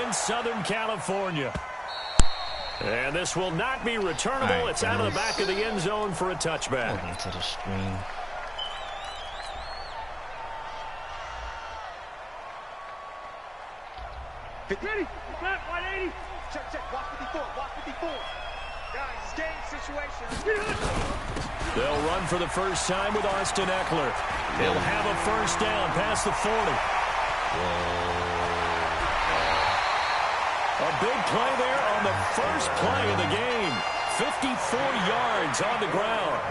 in Southern California. And this will not be returnable. It's out of the back of the end zone for a touchback. To the screen. Ready? Flat, 180. Check, check. Walk 54. Walk 54. Guys, game situation. They'll run for the first time with Austin Eckler. He'll have a first down past the 40. A big play there on the first play of the game. 54 yards on the ground.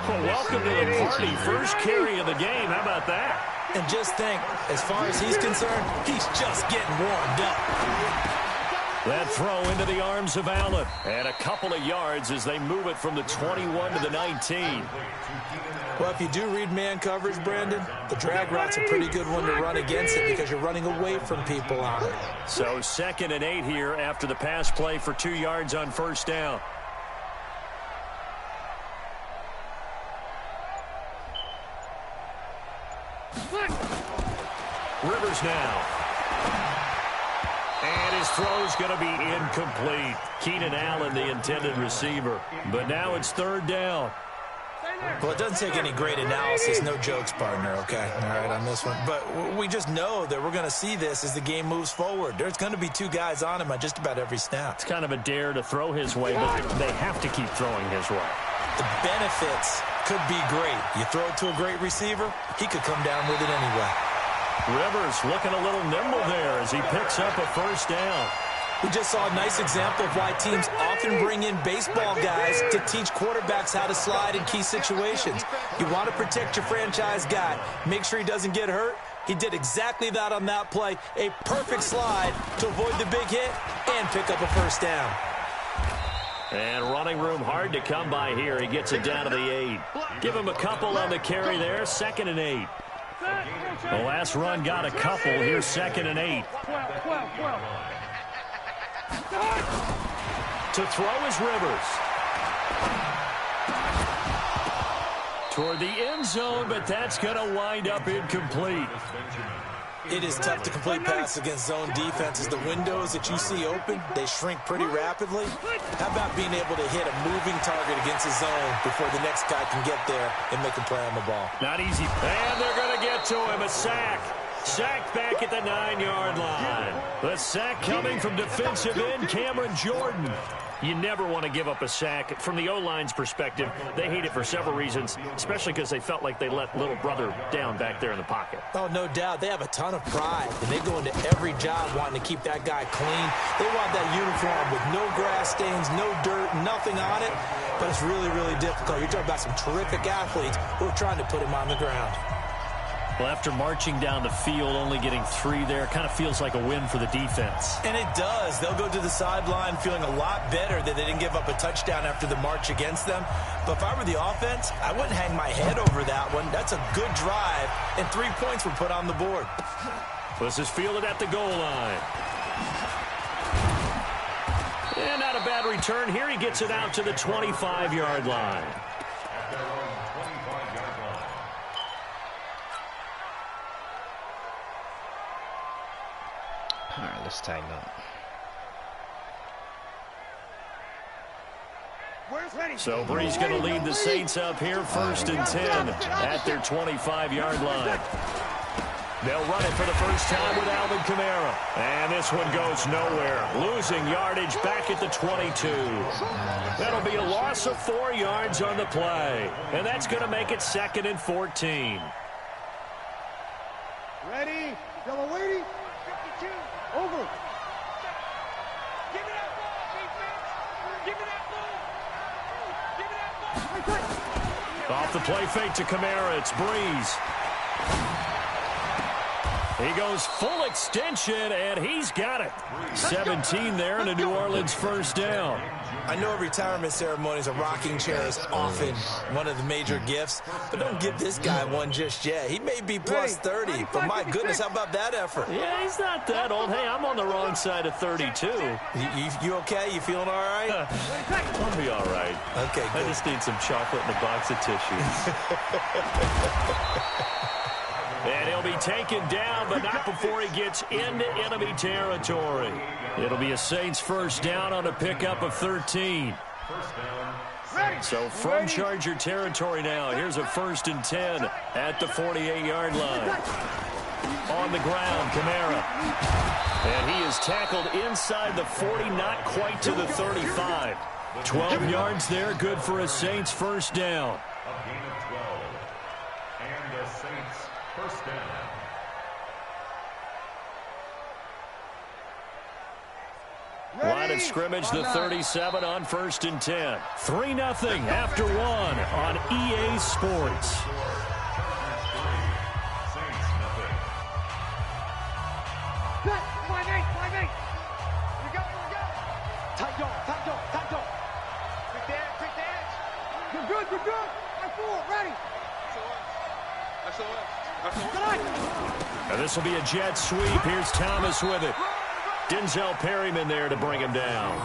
Well, welcome to the party. First carry of the game. How about that? And just think, as far as he's concerned, he's just getting warmed up. That throw into the arms of Allen. And a couple of yards as they move it from the 21 to the 19. Well, if you do read man coverage, Brandon, the drag route's a pretty good one to run against it because you're running away from people on it. So 2nd and 8 here after the pass play for 2 yards on first down. Rivers now. And his throw's going to be incomplete. Keenan Allen, the intended receiver. But now it's 3rd down. Well, it doesn't take any great analysis, no jokes, partner, okay? All right, on this one. But we just know that we're going to see this as the game moves forward. There's going to be 2 guys on him on just about every snap. It's kind of a dare to throw his way, but they have to keep throwing his way. The benefits could be great. You throw it to a great receiver, he could come down with it anyway. Rivers looking a little nimble there as he picks up a first down. We just saw a nice example of why teams often bring in baseball guys to teach quarterbacks how to slide in key situations. You want to protect your franchise guy. Make sure he doesn't get hurt. He did exactly that on that play. A perfect slide to avoid the big hit and pick up a first down. And running room hard to come by here. He gets it down to the 8. Give him a couple on the carry there. 2nd and 8. The last run got a couple. Here's 2nd and 8. To throw is Rivers. Toward the end zone, but that's going to wind up incomplete. It is tough to complete passes against zone defenses. The windows that you see open, they shrink pretty rapidly. How about being able to hit a moving target against a zone before the next guy can get there and make a play on the ball? Not easy. And they're going to get to him. A sack. Sacked back at the 9-yard line. The sack coming from defensive end Cameron Jordan. You never want to give up a sack. From the O-line's perspective, they hate it for several reasons, especially because they felt like they let little brother down back there in the pocket. Oh, no doubt. They have a ton of pride, and they go into every job wanting to keep that guy clean. They want that uniform with no grass stains, no dirt, nothing on it, but it's really, really difficult. You're talking about some terrific athletes who are trying to put him on the ground. Well, after marching down the field, only getting 3 there, kind of feels like a win for the defense. And it does. They'll go to the sideline feeling a lot better that they didn't give up a touchdown after the march against them. But if I were the offense, I wouldn't hang my head over that one. That's a good drive, and 3 points were put on the board. This is fielded at the goal line. And not a bad return here. He gets it out to the 25-yard line. All right, let's tighten up. So Brees going to lead the Saints up here 1st and 10 at their 25-yard line. They'll run it for the first time with Alvin Kamara. And this one goes nowhere. Losing yardage back at the 22. That'll be a loss of 4 yards on the play. And that's going to make it 2nd and 14. Ready? Yellow waiting. 52. Over. Give me that ball, defense. Give me that ball. Give me that ball. Off the play fake to Kamara. It's Brees. He goes full extension, and he's got it. 17 there, and a New Orleans first down. I know retirement ceremonies, a rocking chair is often one of the major gifts, but don't give this guy one just yet. He may be plus 30, but my goodness, how about that effort? Yeah, he's not that old. Hey, I'm on the wrong side of 32. You okay? You feeling all right? I'll be all right. Okay, good. I just need some chocolate and a box of tissues. And he'll be taken down, but not before he gets into enemy territory. It'll be a Saints first down on a pickup of 13. So from Charger territory now, here's a 1st and 10 at the 48-yard line. On the ground, Kamara. And he is tackled inside the 40, not quite to the 35. 12 yards there, good for a Saints first down. A gain of 12. And the Saints first down. Line of scrimmage, the 37 on 1st and 10. 3-0 after 1 on EA Sports. And this will be a jet sweep. Here's Thomas with it. Denzel Perryman there to bring him down.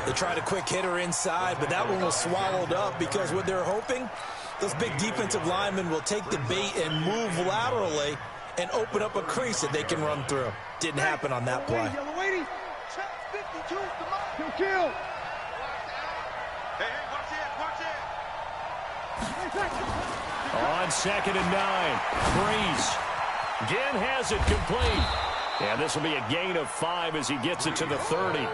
They tried a quick hitter inside, but that one was swallowed up because what they're hoping, those big defensive linemen will take the bait and move laterally and open up a crease that they can run through. Didn't happen on that play. On 2nd and 9, Breeze again has it complete. And this will be a gain of 5 as he gets it to the 30.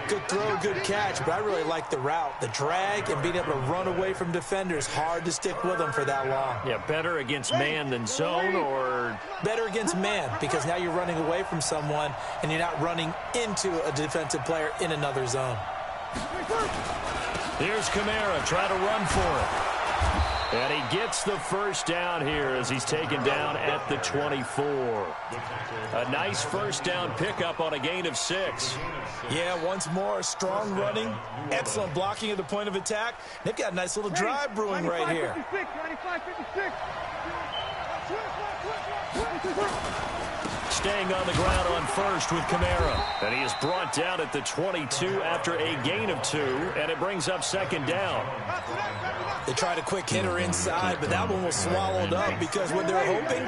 Good throw, good catch, but I really like the route. The drag and being able to run away from defenders, hard to stick with them for that long. Yeah, better against man than zone, or? Better against man, because now you're running away from someone and you're not running into a defensive player in another zone. Here's Kamara trying to run for it. And he gets the first down here as he's taken down at the 24. A nice first down pickup on a gain of 6. Yeah, once more, strong running, excellent blocking at the point of attack. They've got a nice little drive brewing right here. Staying on the ground on 1st with Kamara. And he is brought down at the 22 after a gain of 2, and it brings up 2nd down. They tried a quick hitter inside, but that one was swallowed up because what they're hoping,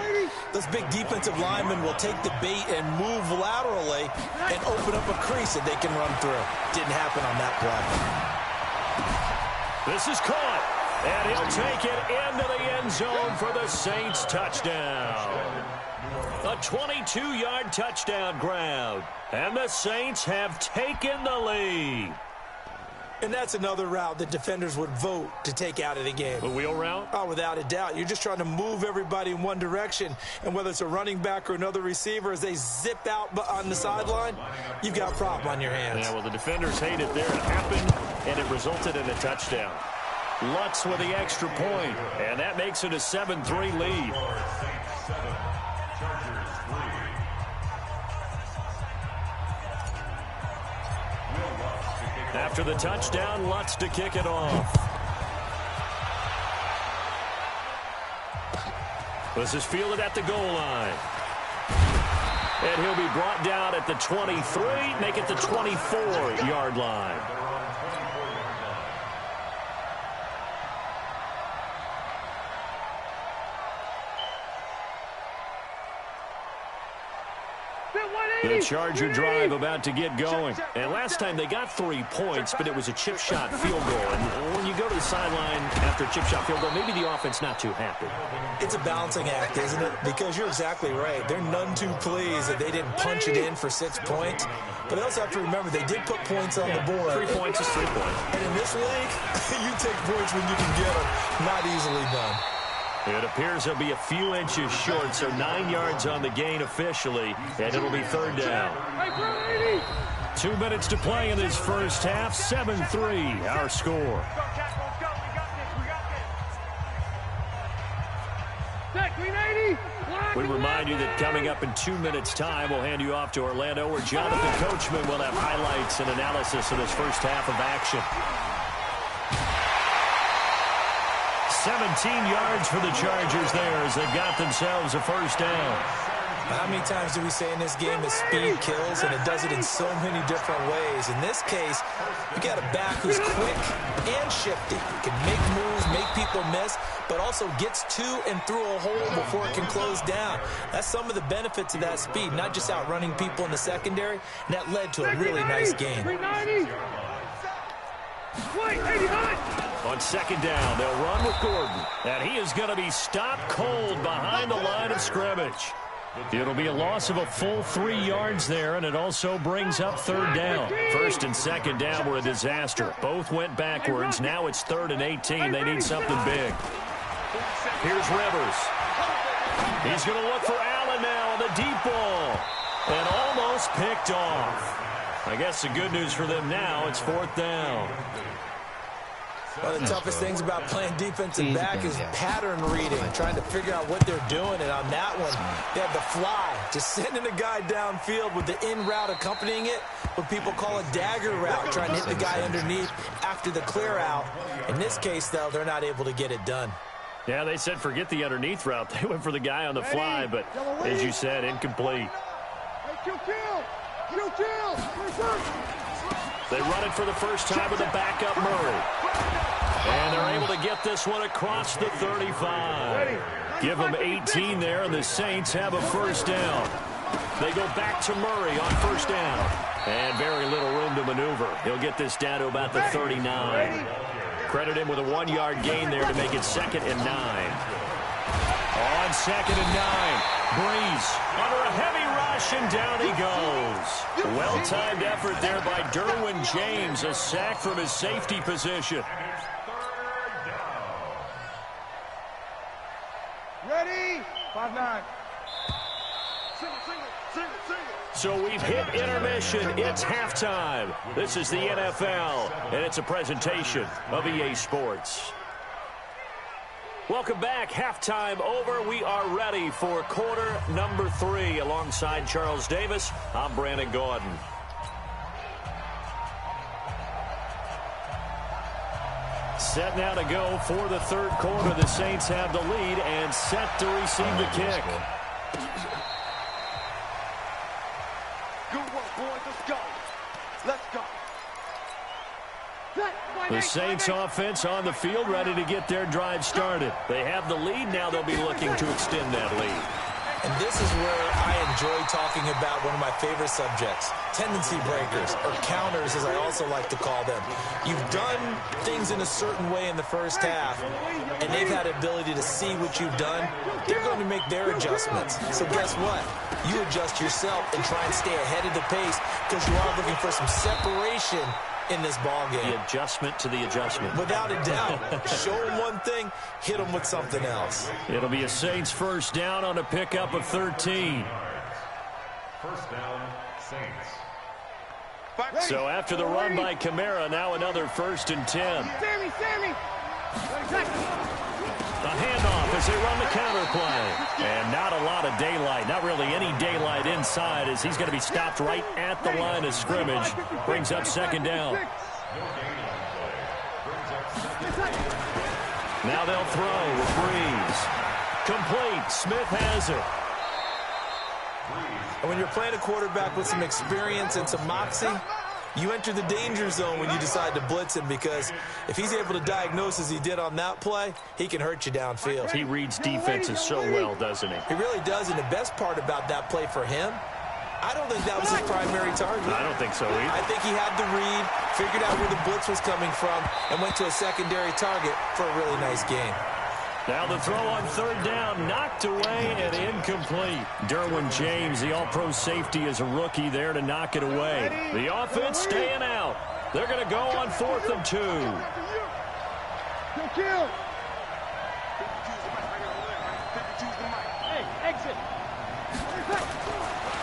those big defensive linemen will take the bait and move laterally and open up a crease that they can run through. Didn't happen on that play. This is caught, and he'll take it into the end zone for the Saints touchdown. A 22-yard touchdown grab, and the Saints have taken the lead. And that's another route that defenders would vote to take out of the game. The wheel route? Oh, without a doubt. You're just trying to move everybody in one direction. And whether it's a running back or another receiver, as they zip out on the sideline, you've got a problem on your hands. Yeah, well, the defenders hate it there. It happened, and it resulted in a touchdown. Lutz with the extra point, and that makes it a 7-3 lead. After the touchdown, Lutz to kick it off. This is fielded at the goal line. And he'll be brought down at the 23, make it the 24-yard line. The Charger drive about to get going. And last time they got 3 points, but it was a chip shot field goal. And when you go to the sideline after a chip shot field goal, maybe the offense not too happy. It's a balancing act, isn't it? Because you're exactly right. They're none too pleased that they didn't punch it in for 6 points. But they also have to remember they did put points on the board. 3 points is 3 points. And in this league, you take points when you can get them. Not easily done. It appears they'll be a few inches short, so 9 yards on the gain officially, and it'll be 3rd down. 2 minutes to play in this first half, 7-3 our score. We remind you that coming up in 2 minutes' time, we'll hand you off to Orlando, where Jonathan Coachman will have highlights and analysis of this first half of action. 17 yards for the Chargers there as they've got themselves a first down. How many times do we say in this game that speed kills, and it does it in so many different ways? In this case, you got a back who's quick and shifty. He can make moves, make people miss, but also gets to and through a hole before it can close down. That's some of the benefits of that speed, not just outrunning people in the secondary, and that led to a really nice game. On second down, they'll run with Gordon, and he is going to be stopped cold behind the line of scrimmage. It'll be a loss of a full 3 yards there, and it also brings up third down. First and second down were a disaster. Both went backwards. Now it's 3rd and 18. They need something big. Here's Rivers. He's going to look for Allen now on the deep ball, and almost picked off. I guess the good news for them now, it's 4th down. One of the toughest things about playing defensive back is pattern reading, trying to figure out what they're doing. And on that one, they have the fly, just sending a guy downfield with the in route accompanying it, what people call a dagger route, trying to hit the guy underneath after the clear out. In this case, though, they're not able to get it done. Yeah, they said forget the underneath route. They went for the guy on the fly, but as you said, incomplete. They run it for the first time with a backup Murray. And they're able to get this one across the 35. Give them 18 there, and the Saints have a first down. They go back to Murray on first down. And very little room to maneuver. He'll get this down to about the 39. Credit him with a 1-yard gain there to make it 2nd and 9. On 2nd and 9, Breeze under a heavy rush, and down he goes. Well-timed effort there by Derwin James, a sack from his safety position. Ready? 5-9. So we've hit intermission. It's halftime. This is the NFL, and it's a presentation of EA Sports. Welcome back. Halftime over. We are ready for quarter number 3. Alongside Charles Davis, I'm Brandon Gaudin. Set now to go for the 3rd quarter. The Saints have the lead and set to receive the kick. Good work, boys. Let's go. Let's go. The Saints offense on the field, ready to get their drive started. They have the lead. Now they'll be looking to extend that lead. And this is where I enjoy talking about one of my favorite subjects, tendency breakers, or counters as I also like to call them. You've done things in a certain way in the first half, and they've had the ability to see what you've done. They're going to make their adjustments. So guess what? You adjust yourself and try and stay ahead of the pace because you are looking for some separation in this ball game. The adjustment to the adjustment. Without a doubt. Show them one thing, hit them with something else. It'll be a Saints first down on a pickup of 13. First down, Saints. So after the run by Kamara, now another 1st and 10. Sammy. A handoff as they run the counter play. And not a lot of daylight, not really any daylight inside, as he's going to be stopped right at the line of scrimmage. Brings up 2nd down. Now they'll throw with Breeze. Complete. Smith has it. And when you're playing a quarterback with some experience and some moxie, you enter the danger zone when you decide to blitz him, because if he's able to diagnose as he did on that play, he can hurt you downfield. He reads defenses so well, doesn't he? He really does, and the best part about that play for him, I don't think that was his primary target. I don't think so either. I think he had the read, figured out where the blitz was coming from, and went to a secondary target for a really nice game. Now the throw on 3rd down, knocked away and incomplete. Derwin James, the all-pro safety, is a rookie there to knock it away. The offense staying out. They're going to go on 4th and 2. Kill. Hey, exit.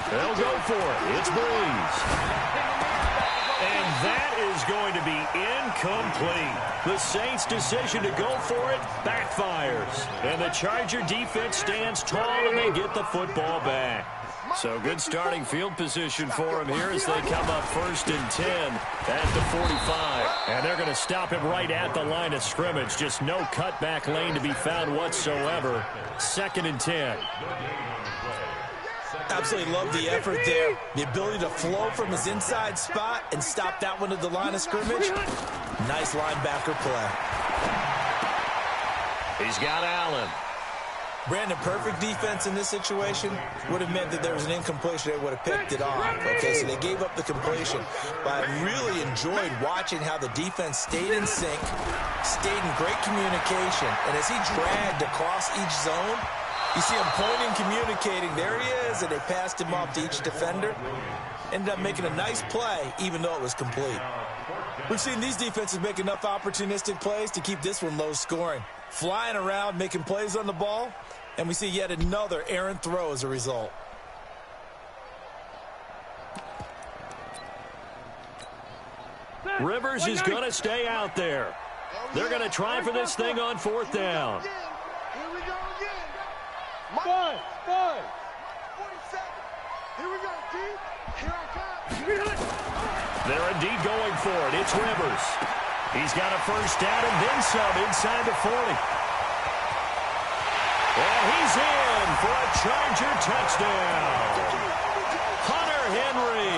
They'll go for it. It's Breeze. And that is going to be incomplete. The Saints' decision to go for it backfires. And the Charger defense stands tall, and they get the football back. So good starting field position for them here as they come up 1st and 10 at the 45. And they're going to stop him right at the line of scrimmage. Just no cutback lane to be found whatsoever. 2nd and 10. Absolutely love the effort there. The ability to flow from his inside spot and stop that one at the line of scrimmage. Nice linebacker play. He's got Allen. Brandon, perfect defense in this situation would have meant that there was an incompletion. They would have picked it off. Okay, so they gave up the completion. But I really enjoyed watching how the defense stayed in sync, stayed in great communication. And as he dragged across each zone, you see him pointing, communicating. There he is, and they passed him off to each defender. Ended up making a nice play, even though it was complete. We've seen these defenses make enough opportunistic plays to keep this one low scoring. Flying around, making plays on the ball, and we see yet another errant throw as a result. Rivers is going to stay out there. They're going to try for this thing on fourth down. Here we go again. 5. 47. Here we go, D. Here I come. They're indeed going for it. It's Rivers. He's got a first down and then some inside the 40. And he's in for a Charger touchdown. Hunter Henry,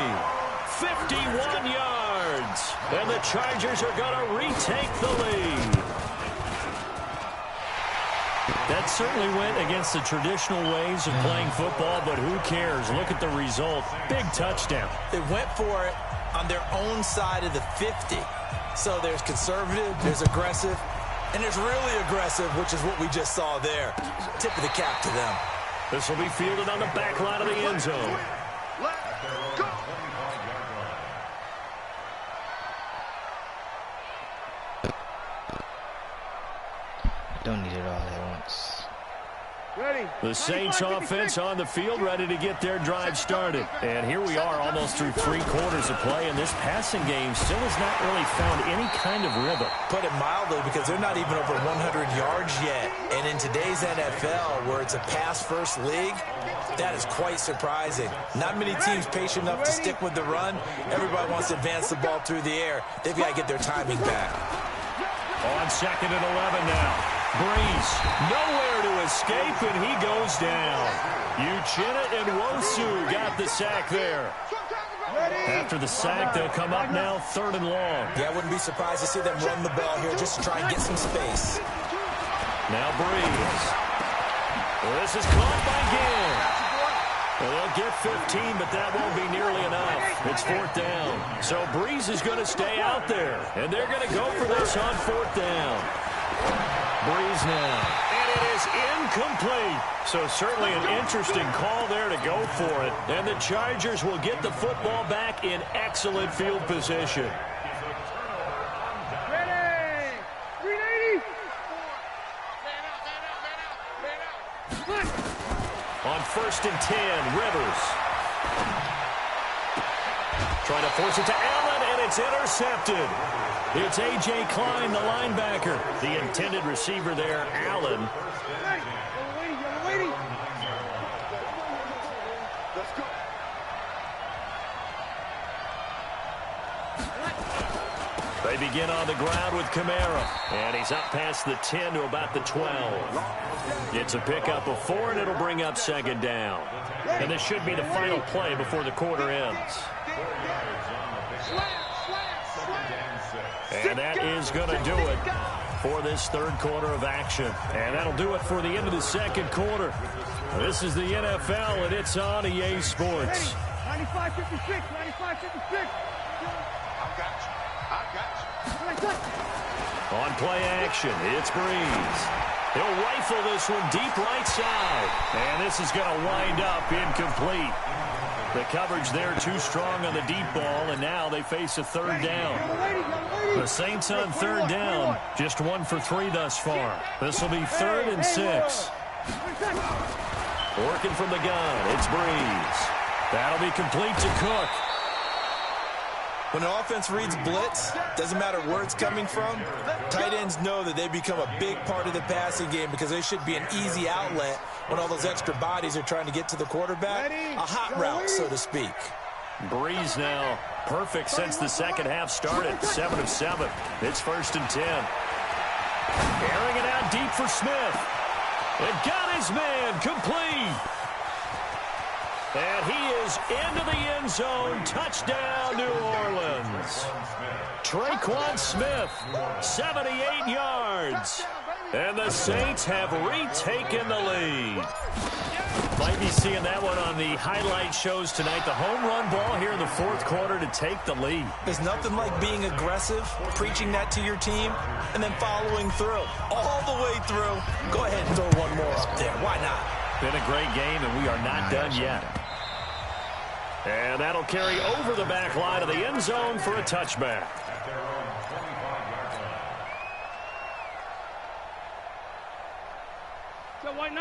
51 yards. And the Chargers are going to retake the lead. That certainly went against the traditional ways of playing football, but who cares? Look at the result. Big touchdown. They went for it on their own side of the 50. So there's conservative, there's aggressive, and there's really aggressive, which is what we just saw there. Tip of the cap to them. This will be fielded on the back line of the end zone. Let's go. Don't need it all at once. Ready. The Saints offense on the field, ready to get their drive started. And here we are almost through 3 quarters of play, and this passing game still has not really found any kind of rhythm. Put it mildly, because they're not even over 100 yards yet. And in today's NFL, where it's a pass-first league, that is quite surprising. Not many teams patient enough to stick with the run. Everybody wants to advance the ball through the air. They've got to get their timing back. On 2nd and 11 now. Breeze, nowhere to escape, and he goes down. Uchenna and Wosu got the sack there. After the sack, they'll come up now 3rd and long. Yeah, I wouldn't be surprised to see them run the ball here just to try and get some space. Now Breeze. Well, this is caught by Ginn. Well, they'll get 15, but that won't be nearly enough. It's 4th down. So Breeze is going to stay out there, and they're going to go for this on 4th down. Breeze now, and it is incomplete. So certainly an interesting call there to go for it. And the Chargers will get the football back in excellent field position. Ready. 380. On 1st and 10, Rivers. Trying to force it to Allen, and it's intercepted. It's A.J. Klein, the linebacker. The intended receiver there, Allen. Yellow lady. Let's go. They begin on the ground with Kamara. And he's up past the 10 to about the 12. It's a pickup of 4, and it'll bring up 2nd down. And this should be the final play before the quarter ends. And that is going to do it for this 3rd quarter of action. And that'll do it for the end of the 2nd quarter. This is the NFL, and it's on EA Sports. 95-56. 95-56. I got you. On play action, it's Breeze. He'll rifle this one deep right side. And this is going to wind up incomplete. The coverage there too strong on the deep ball, and now they face a 3rd down. The Saints on 3rd down, just 1 for 3 thus far. This will be 3rd and 6. Working from the gun, it's Breeze. That'll be complete to Cook. When an offense reads blitz, doesn't matter where it's coming from, tight ends know that they become a big part of the passing game because they should be an easy outlet when all those extra bodies are trying to get to the quarterback. A hot route, so to speak. Breeze now perfect since the 2nd half started. 7 of 7. It's 1st and 10. Airing it out deep for Smith. It got his man complete. And he is into the end zone. Touchdown, New Orleans. Tre'Quan Smith, 78 yards. And the Saints have retaken the lead. Might be seeing that one on the highlight shows tonight. The home run ball here in the fourth quarter to take the lead. There's nothing like being aggressive, preaching that to your team, and then following through. All the way through. Go ahead and throw one more up there. Why not? Been a great game, and we are not done yet. And that'll carry over the back line of the end zone for a touchback.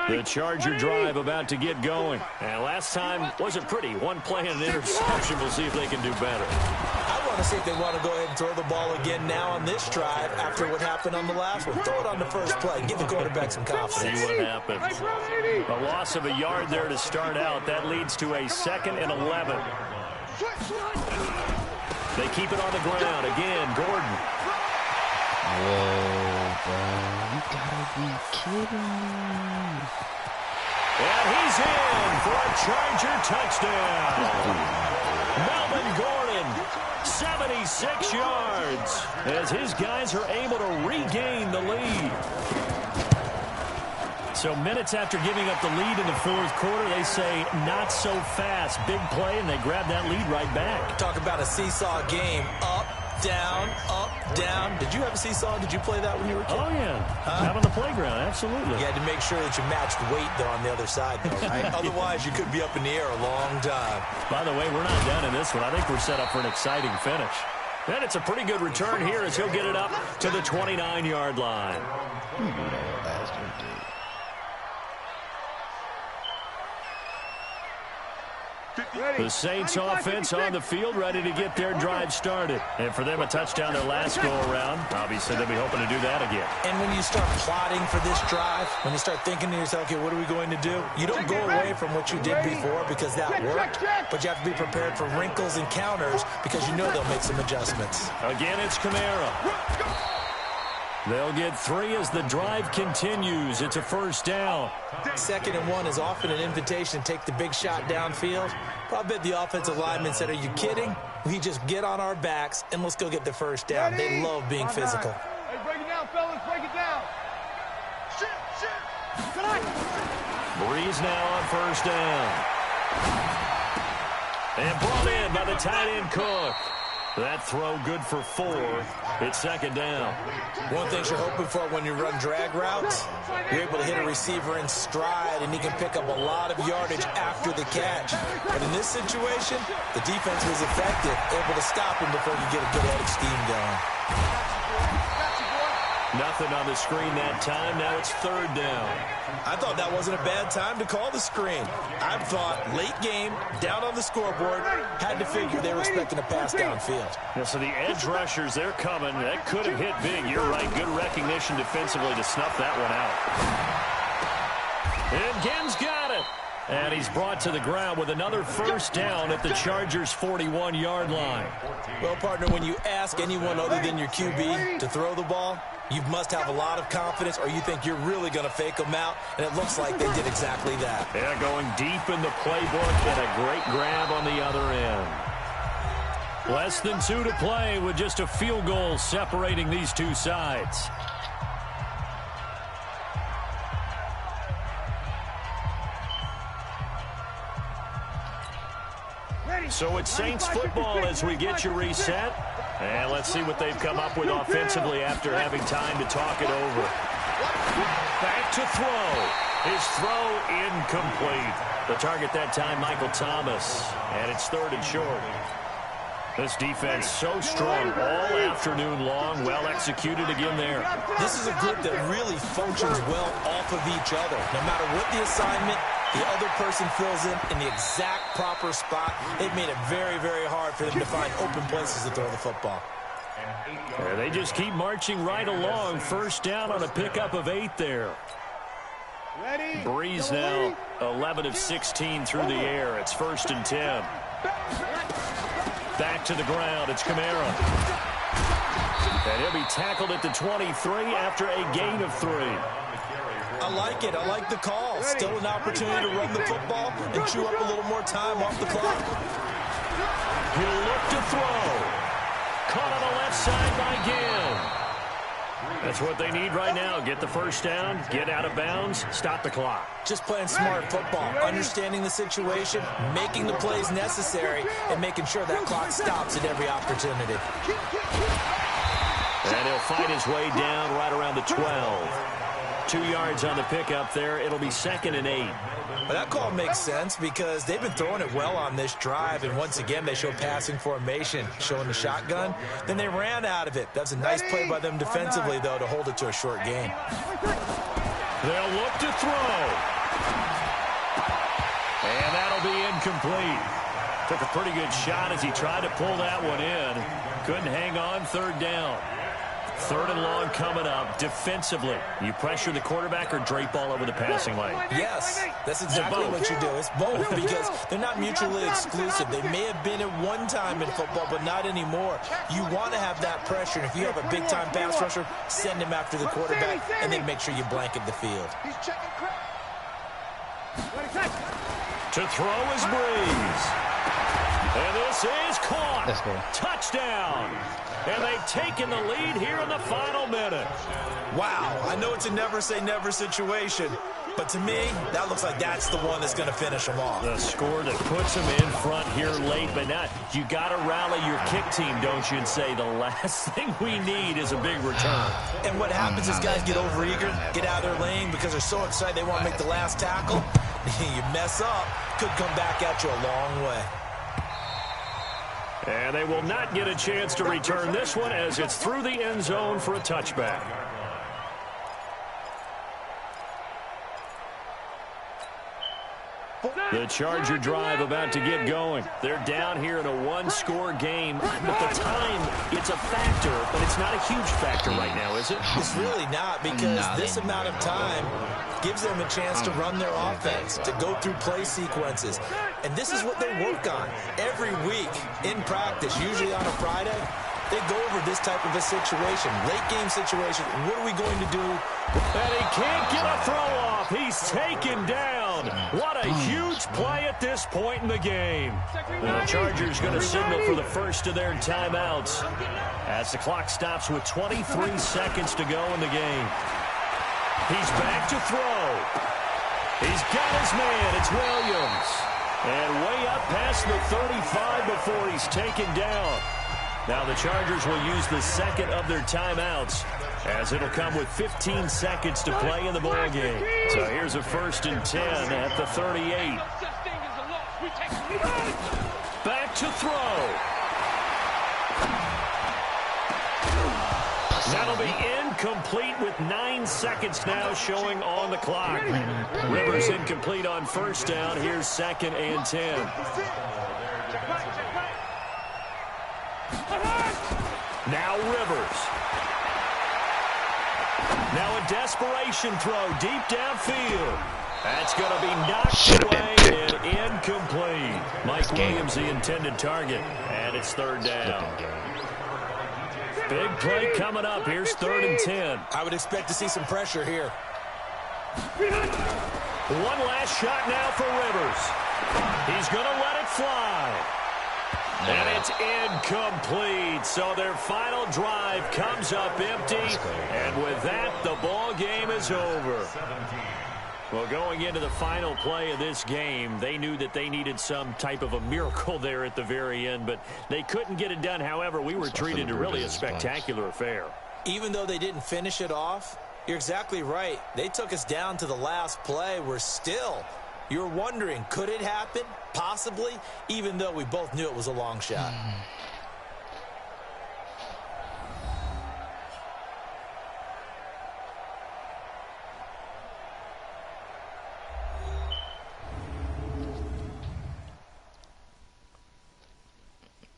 The Charger drive about to get going. And last time wasn't pretty. One play and an interception. We'll see if they can do better. I want to see if they want to go ahead and throw the ball again now on this drive after what happened on the last one. Throw it on the first play. Give the quarterback some confidence. See what happens. A loss of a yard there to start out. That leads to a 2nd and 11. They keep it on the ground. Again, Gordon. Whoa, bro. You gotta be kidding me. And he's in for a Charger touchdown. Melvin Gordon, 76 yards, as his guys are able to regain the lead. So minutes after giving up the lead in the fourth quarter, they say not so fast. Big play, and they grab that lead right back. Talk about a seesaw game. Up, down, up, down. Did you have a seesaw? Did you play that when you were a kid? Oh, yeah. Out on the playground, absolutely. You had to make sure that you matched weight, though, on the other side, though, right? Otherwise, you could be up in the air a long time. By the way, we're not done in this one. I think we're set up for an exciting finish. And it's a pretty good return here as he'll get it up to the 29-yard line. The Saints offense on the field, ready to get their drive started. And for them, a touchdown their last go-around. Obviously, they'll be hoping to do that again. And when you start plotting for this drive, when you start thinking to yourself, okay, what are we going to do? You don't go away from what you did before because that worked, but you have to be prepared for wrinkles and counters because you know they'll make some adjustments. Again, it's Kamara. They'll get 3 as the drive continues. It's a first down. 2nd and 1 is often an invitation to take the big shot downfield. Probably the offensive lineman said, are you kidding? We just get on our backs and let's go get the first down. They love being physical. Hey, break it down, fellas. Break it down. Breeze now on first down. And brought in by the tight end Cook. That throw good for 4. It's 2nd down. One thing you're hoping for when you run drag routes, you're able to hit a receiver in stride, and he can pick up a lot of yardage after the catch. But in this situation, the defense was effective, able to stop him before you get a good head of steam going. Nothing on the screen that time. Now it's 3rd down. I thought that wasn't a bad time to call the screen. I thought late game, down on the scoreboard, had to figure they were expecting a pass downfield. Yeah, so the edge rushers, they're coming. That could have hit big. You're right. Good recognition defensively to snuff that one out. And Ginn's got it. And he's brought to the ground with another first down at the Chargers' 41-yard line. Well, partner, when you ask anyone other than your QB to throw the ball, you must have a lot of confidence or you think you're really going to fake them out, and it looks like they did exactly that. Yeah, going deep in the playbook and a great grab on the other end. Less than 2 to play with just a field goal separating these two sides. So it's Saints football as we get you reset. And let's see what they've come up with offensively after having time to talk it over. Back to throw. His throw incomplete. The target that time, Michael Thomas. And it's 3rd and short. This defense so strong all afternoon long. Well executed again there. This is a group that really functions well off of each other. No matter what the assignment, the other person fills in the exact proper spot. They've made it very, very hard for them to find open places to throw the football. Yeah, they just keep marching right along. First down on a pickup of 8 there. Breeze now 11 of 16 through the air. It's 1st and 10. Back to the ground. It's Kamara. And he'll be tackled at the 23 after a gain of 3. I like it. I like the call. Still an opportunity to run the football and chew up a little more time off the clock. He'll look to throw. Caught on the left side by Ginn. That's what they need right now. Get the first down, get out of bounds, stop the clock. Just playing smart football, understanding the situation, making the plays necessary, and making sure that clock stops at every opportunity. And he'll fight his way down right around the 12. 2 yards on the pickup there. It'll be 2nd and 8. But that call makes sense because they've been throwing it well on this drive, and once again they show passing formation, showing the shotgun. Then they ran out of it. That's a nice play by them defensively, though, to hold it to a short gain. They'll look to throw. And that'll be incomplete. Took a pretty good shot as he tried to pull that one in. Couldn't hang on, 3rd down. 3rd and long coming up. Defensively, you pressure the quarterback or drape all over the passing lane? Yes, that's exactly what you do. It's both because they're not mutually exclusive. They may have been at one time in football, but not anymore. You want to have that pressure. And if you have a big-time pass rusher, send him after the quarterback and then make sure you blanket the field. To throw is Breeze. And this is caught. Let's go. Touchdown. And they've taken the lead here in the final minute. Wow, I know it's a never-say-never situation, but to me, that looks like that's the one that's going to finish them off. The score that puts them in front here late, but not. You got to rally your kick team, don't you, and say the last thing we need is a big return. And what happens is guys get overeager, get out of their lane because they're so excited they want to make the last tackle. You mess up, could come back at you a long way. And they will not get a chance to return this one as it's through the end zone for a touchback. The Charger drive about to get going. They're down here in a one-score game. But the time, it's a factor, but it's not a huge factor right now, is it? It's really not because this amount of time gives them a chance to run their offense, to go through play sequences. And this is what they work on every week in practice, usually on a Friday. They go over this type of a situation, late-game situation. What are we going to do? And he can't get a throw off. He's taken down. What a huge play at this point in the game. The Chargers going to signal for the first of their timeouts as the clock stops with 23 seconds to go in the game. He's back to throw. He's got his man. It's Williams. And way up past the 35 before he's taken down. Now the Chargers will use the second of their timeouts as it'll come with 15 seconds to play in the ball game. So here's a 1st and 10 at the 38. Back to throw. That'll be incomplete with 9 seconds now showing on the clock. Rivers incomplete on 1st down. Here's 2nd and 10. Now Rivers. Now a desperation throw deep downfield. That's going to be knocked away and incomplete. Mike Williams, the intended target, and it's 3rd down. Big play coming up. Here's 3rd and 10. I would expect to see some pressure here. One last shot now for Rivers. He's going to let it fly. And it's incomplete. So their final drive comes up empty. And with that, the ball game is over. Well, going into the final play of this game, they knew that they needed some type of a miracle there at the very end, but they couldn't get it done. However, we were treated to really a spectacular affair. Even though they didn't finish it off, you're exactly right. They took us down to the last play. We're still, you're wondering, could it happen? Possibly, even though we both knew it was a long shot.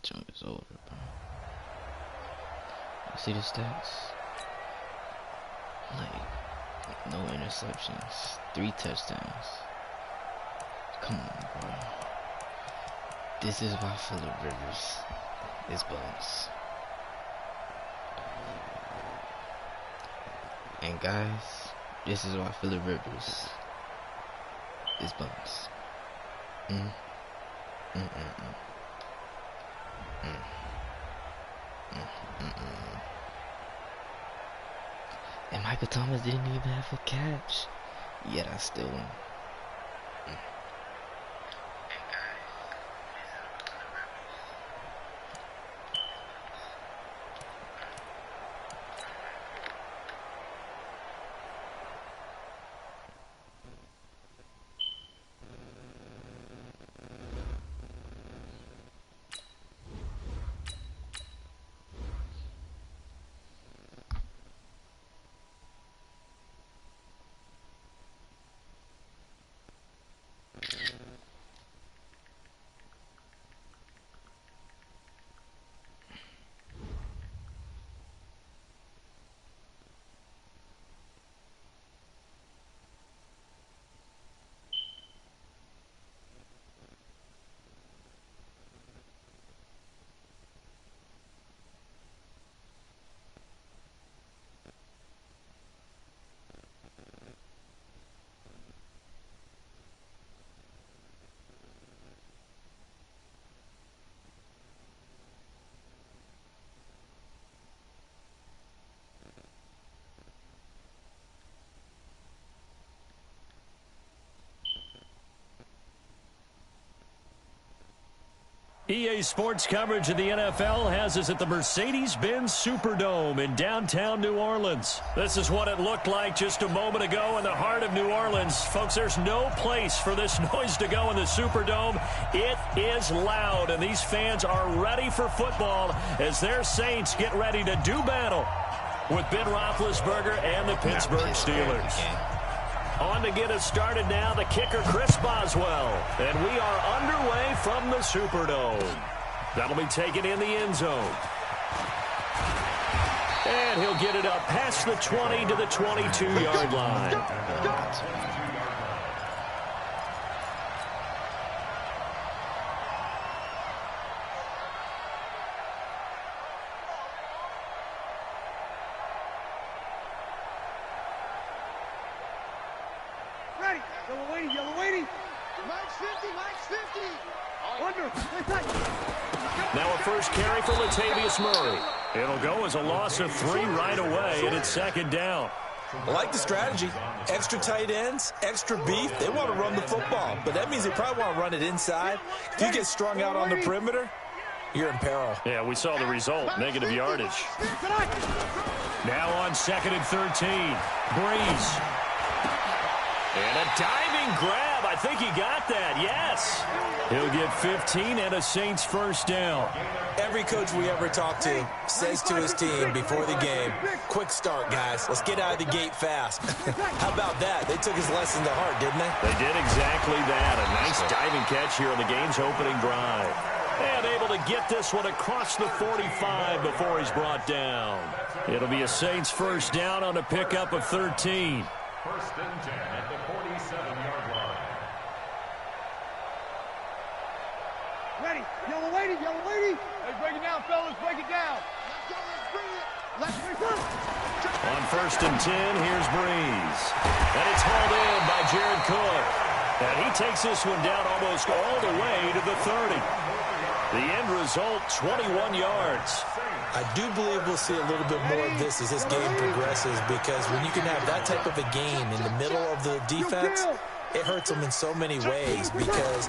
Jump is over, bro. You see the stats? Like, no interceptions, 3 touchdowns. Come on, bro. This is why Phillip Rivers is bugs. And guys, This is why Phillip Rivers is bonus. And Michael Thomas didn't even have a catch. Yet I still won. EA Sports coverage of the NFL has us at the Mercedes-Benz Superdome in downtown New Orleans. This is what it looked like just a moment ago in the heart of New Orleans. Folks, there's no place for this noise to go in the Superdome. It is loud, and these fans are ready for football as their Saints get ready to do battle with Ben Roethlisberger and the Pittsburgh Steelers. On to get us started now, the kicker, Chris Boswell. And we are underway from the Superdome. That'll be taken in the end zone. And he'll get it up past the 20 to the 22-yard line. Now a first carry for Latavius Murray. It'll go as a loss of 3 right away, and it's second down. I like the strategy. Extra tight ends, extra beef. They want to run the football, but that means they probably want to run it inside. If you get strung out on the perimeter, you're in peril. Yeah, we saw the result, negative yardage. Now on 2nd and 13, Breeze. And a diving grab. I think he got that, yes. He'll get 15 and a Saints first down. Every coach we ever talk to says to his team before the game, quick start, guys. Let's get out of the gate fast. How about that? They took his lesson to heart, didn't they? They did exactly that. A nice diving catch here on the game's opening drive. And able to get this one across the 45 before he's brought down. It'll be a Saints first down on a pickup of 13. First and 10 at the 47-yard line. Ready. Yellow lady, yellow lady. Let's break it down, fellas. Break it down. Let's bring it. On 1st and 10, here's Breeze. And it's hauled in by Jared Cook. And he takes this one down almost all the way to the 30. The end result, 21 yards. I do believe we'll see a little bit more of this as this game progresses, because when you can have that type of a game in the middle of the defense, it hurts them in so many ways, because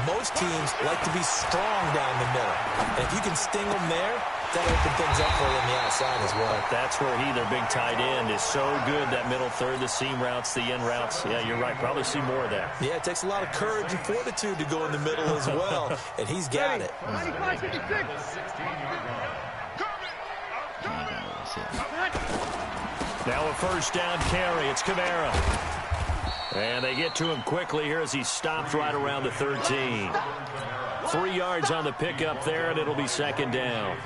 most teams like to be strong down the middle. And if you can sting them there, that'll open things up for them on the outside as well. That's where he, their big tight end, is so good, that middle third, the seam routes, the end routes. Yeah, you're right. Probably see more of that. Yeah, it takes a lot of courage and fortitude to go in the middle as well, and he's got it. 95, 56. Now a first down carry. It's Kamara. And they get to him quickly here as he stops right around the 13. 3 yards on the pickup there, and it'll be second down.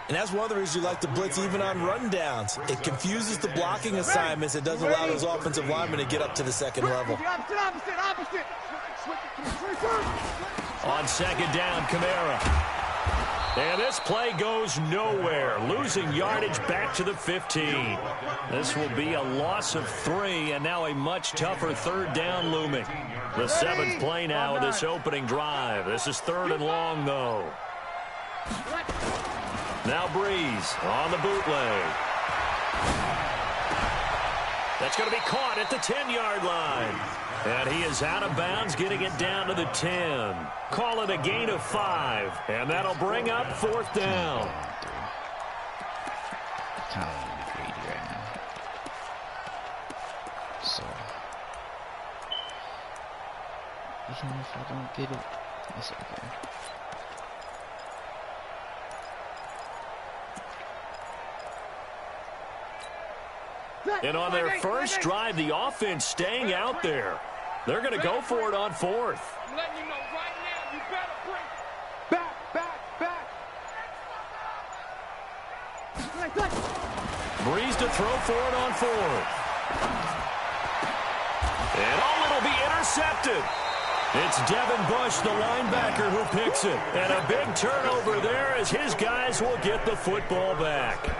And that's one of the reasons you like to blitz even on rundowns. It confuses the blocking assignments. It doesn't allow those offensive linemen to get up to the second level. Opposite. On second down, Kamara. And this play goes nowhere, losing yardage back to the 15. This will be a loss of 3, and now a much tougher third down looming. The 7th play now of this opening drive. This is 3rd and long, though. Now Breeze on the bootleg. That's going to be caught at the 10-yard line. And he is out of bounds, getting it down to the 10. Call it a gain of 5, and that'll bring up 4th down. I kind of want to be greedy right now. So, even if I don't get it, it's okay. And on their first drive, the offense staying out there. They're going to go for it on 4th. I'm letting you know right now, you better break. Back. Breeze to throw for it on 4th. And it'll be intercepted. It's Devin Bush, the linebacker, who picks it. And a big turnover there as his guys will get the football back.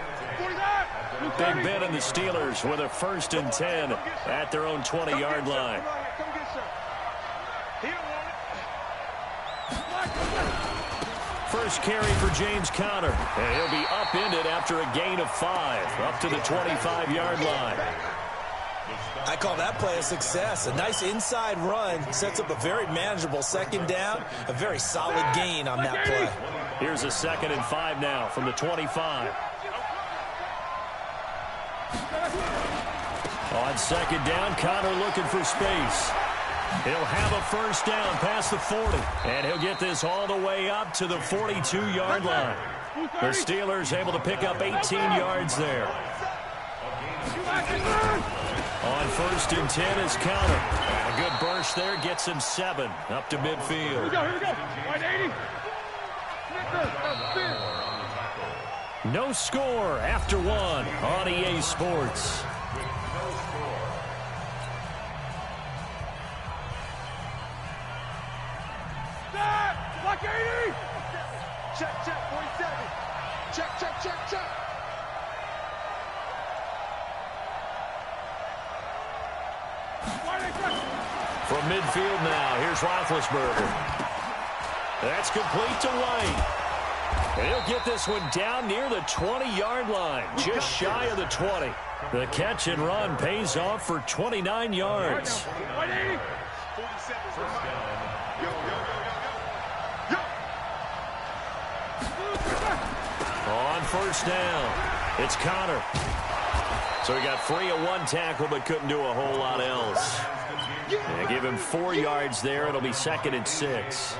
Big Ben and the Steelers with a 1st and 10 at their own 20-yard line. First carry for James Conner, and he'll be upended after a gain of 5, up to the 25-yard line. I call that play a success. A nice inside run sets up a very manageable 2nd down, a very solid gain on that play. Here's a 2nd and 5 now from the 25. On 2nd down, Conner looking for space. He'll have a 1st down past the 40, and he'll get this all the way up to the 42-yard line. The Steelers able to pick up 18 yards there. On 1st and 10 is Conner. And a good burst there gets him 7 up to midfield. Here we go. 180. No score after 1 on EA Sports. Block 80. Check, 47. Check. From midfield now, here's Roethlisberger. That's complete to White. And he'll get this one down near the 20-yard line, just shy of the 20. The catch and run pays off for 29 yards. On 1st down, it's Conner. So he got free of 1 tackle but couldn't do a whole lot else. And give him 4 yards there. It'll be 2nd and 6.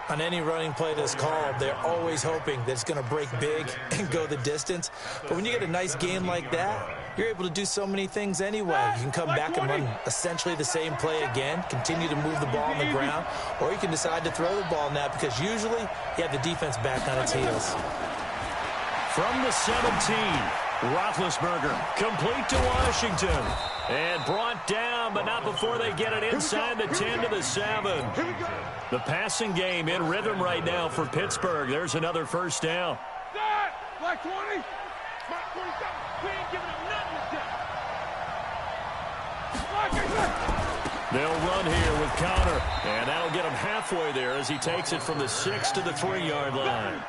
On any running play that's called, they're always hoping that it's going to break big and go the distance. But when you get a nice game like that, you're able to do so many things anyway. You can come back and run essentially the same play again, continue to move the ball on the ground, or you can decide to throw the ball now because usually you have the defense back on its heels. From the 17, Roethlisberger complete to Washington. And brought down, but not before they get it inside the 10 to the 7. The passing game in rhythm right now for Pittsburgh. There's another 1st down. Black 20. Black 27. We ain't giving him nothing to do. They'll run here with Conner. And that'll get him halfway there as he takes it from the 6 to the 3-yard line.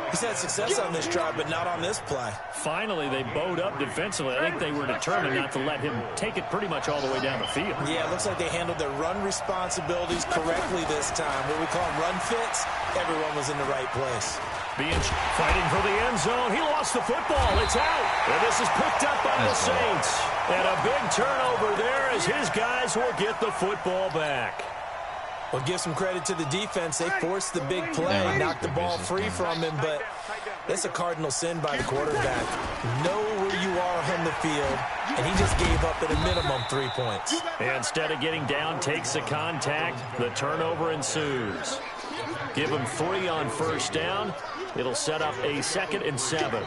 He's had success on this drive, but not on this play. Finally, they bowed up defensively. I think they were determined not to let him take it pretty much all the way down the field. Yeah, it looks like they handled their run responsibilities correctly this time. What we call run fits, everyone was in the right place. Being fighting for the end zone. He lost the football. It's out. And this is picked up by the Saints. And a big turnover there as his guys will get the football back. Well, give some credit to the defense. They forced the big play, knocked the ball free from him, but that's a cardinal sin by the quarterback. Know where you are on the field, and he just gave up at a minimum 3 points. Instead of getting down, takes the contact. The turnover ensues. Give him 3 on 1st down. It'll set up a 2nd and 7.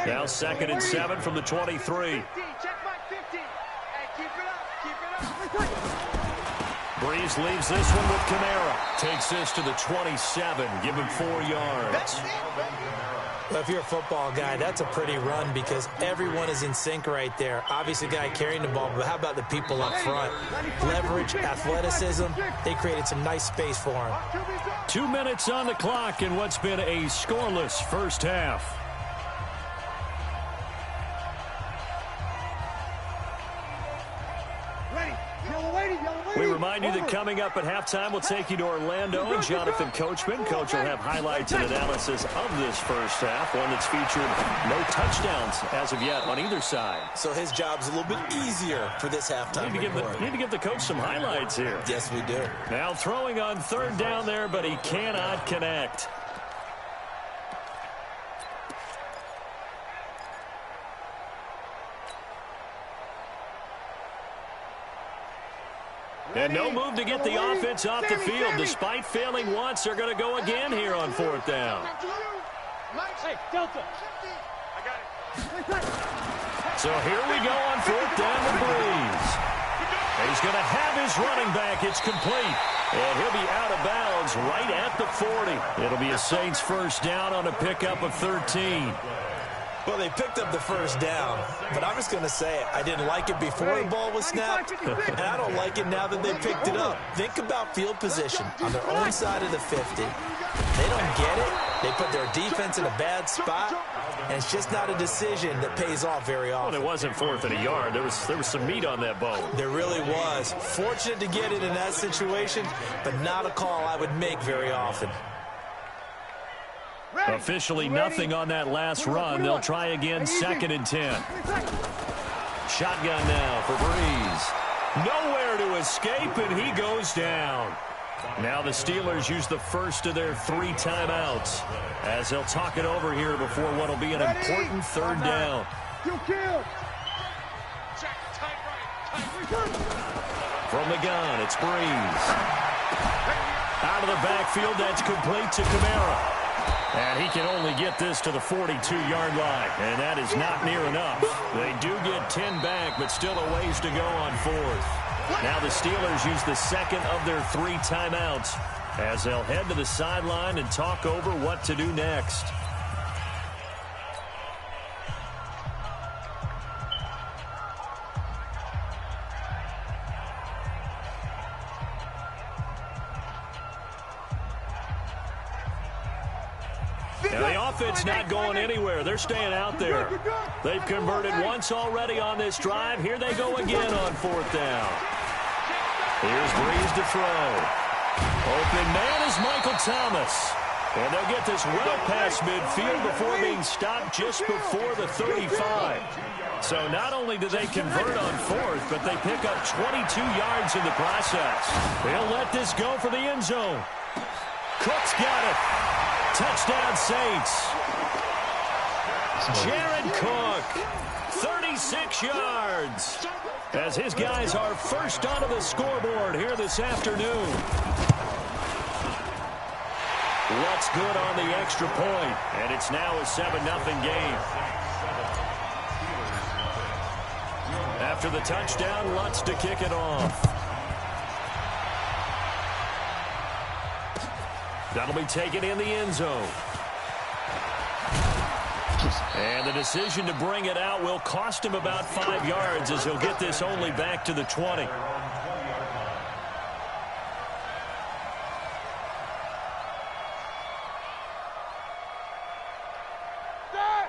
Now 2nd and 7 from the 23. Breeze leaves this one with Kamara. Takes this to the 27. Give him 4 yards. Well, if you're a football guy, that's a pretty run because everyone is in sync right there. Obviously, the guy carrying the ball, but how about the people up front? Leverage, athleticism, they created some nice space for him. 2 minutes on the clock in what's been a scoreless first half. We remind you that coming up at halftime, we'll take you to Orlando and Jonathan Coachman. Coach will have highlights and analysis of this first half, one that's featured no touchdowns as of yet on either side. So his job's a little bit easier for this halftime. Need to give the coach some highlights here. Yes, we do. Now throwing on third down there, but he cannot connect. And no move to get the offense off the field. Despite failing once, they're going to go again here on fourth down. Hey, Delta. I got it. So here we go on fourth down to Breeze. And he's going to have his running back. It's complete. And he'll be out of bounds right at the 40. It'll be a Saints first down on a pickup of 13. Well, they picked up the first down, but I'm just going to say it. I didn't like it before the ball was snapped, and I don't like it now that they picked it up. Think about field position on their own side of the 50. They don't get it. They put their defense in a bad spot, and it's just not a decision that pays off very often. Well, it wasn't fourth and a yard. There was some meat on that bone. There really was. Fortunate to get it in that situation, but not a call I would make very often. Officially nothing on that last run. They'll try again, 2nd and 10. Shotgun now for Breeze. Nowhere to escape, and he goes down. Now the Steelers use the first of their 3 timeouts as they'll talk it over here before what will be an important third down. From the gun, it's Breeze. Out of the backfield, that's complete to Kamara. And he can only get this to the 42-yard line, and that is not near enough. They do get 10 back, but still a ways to go on fourth. Now the Steelers use the second of their 3 timeouts as they'll head to the sideline and talk over what to do next. And the offense not going anywhere. They're staying out there. They've converted once already on this drive. Here they go again on fourth down. Here's Breeze to throw. Open man is Michael Thomas. And they'll get this well past midfield before being stopped just before the 35. So not only do they convert on fourth, but they pick up 22 yards in the process. They'll let this go for the end zone. Cook's got it. Touchdown Saints. Jared Cook, 36 yards. As his guys are first onto the scoreboard here this afternoon. Lutz good on the extra point, and it's now a 7-0 game. After the touchdown, Lutz to kick it off. That'll be taken in the end zone. And the decision to bring it out will cost him about 5 yards as he'll get this only back to the 20.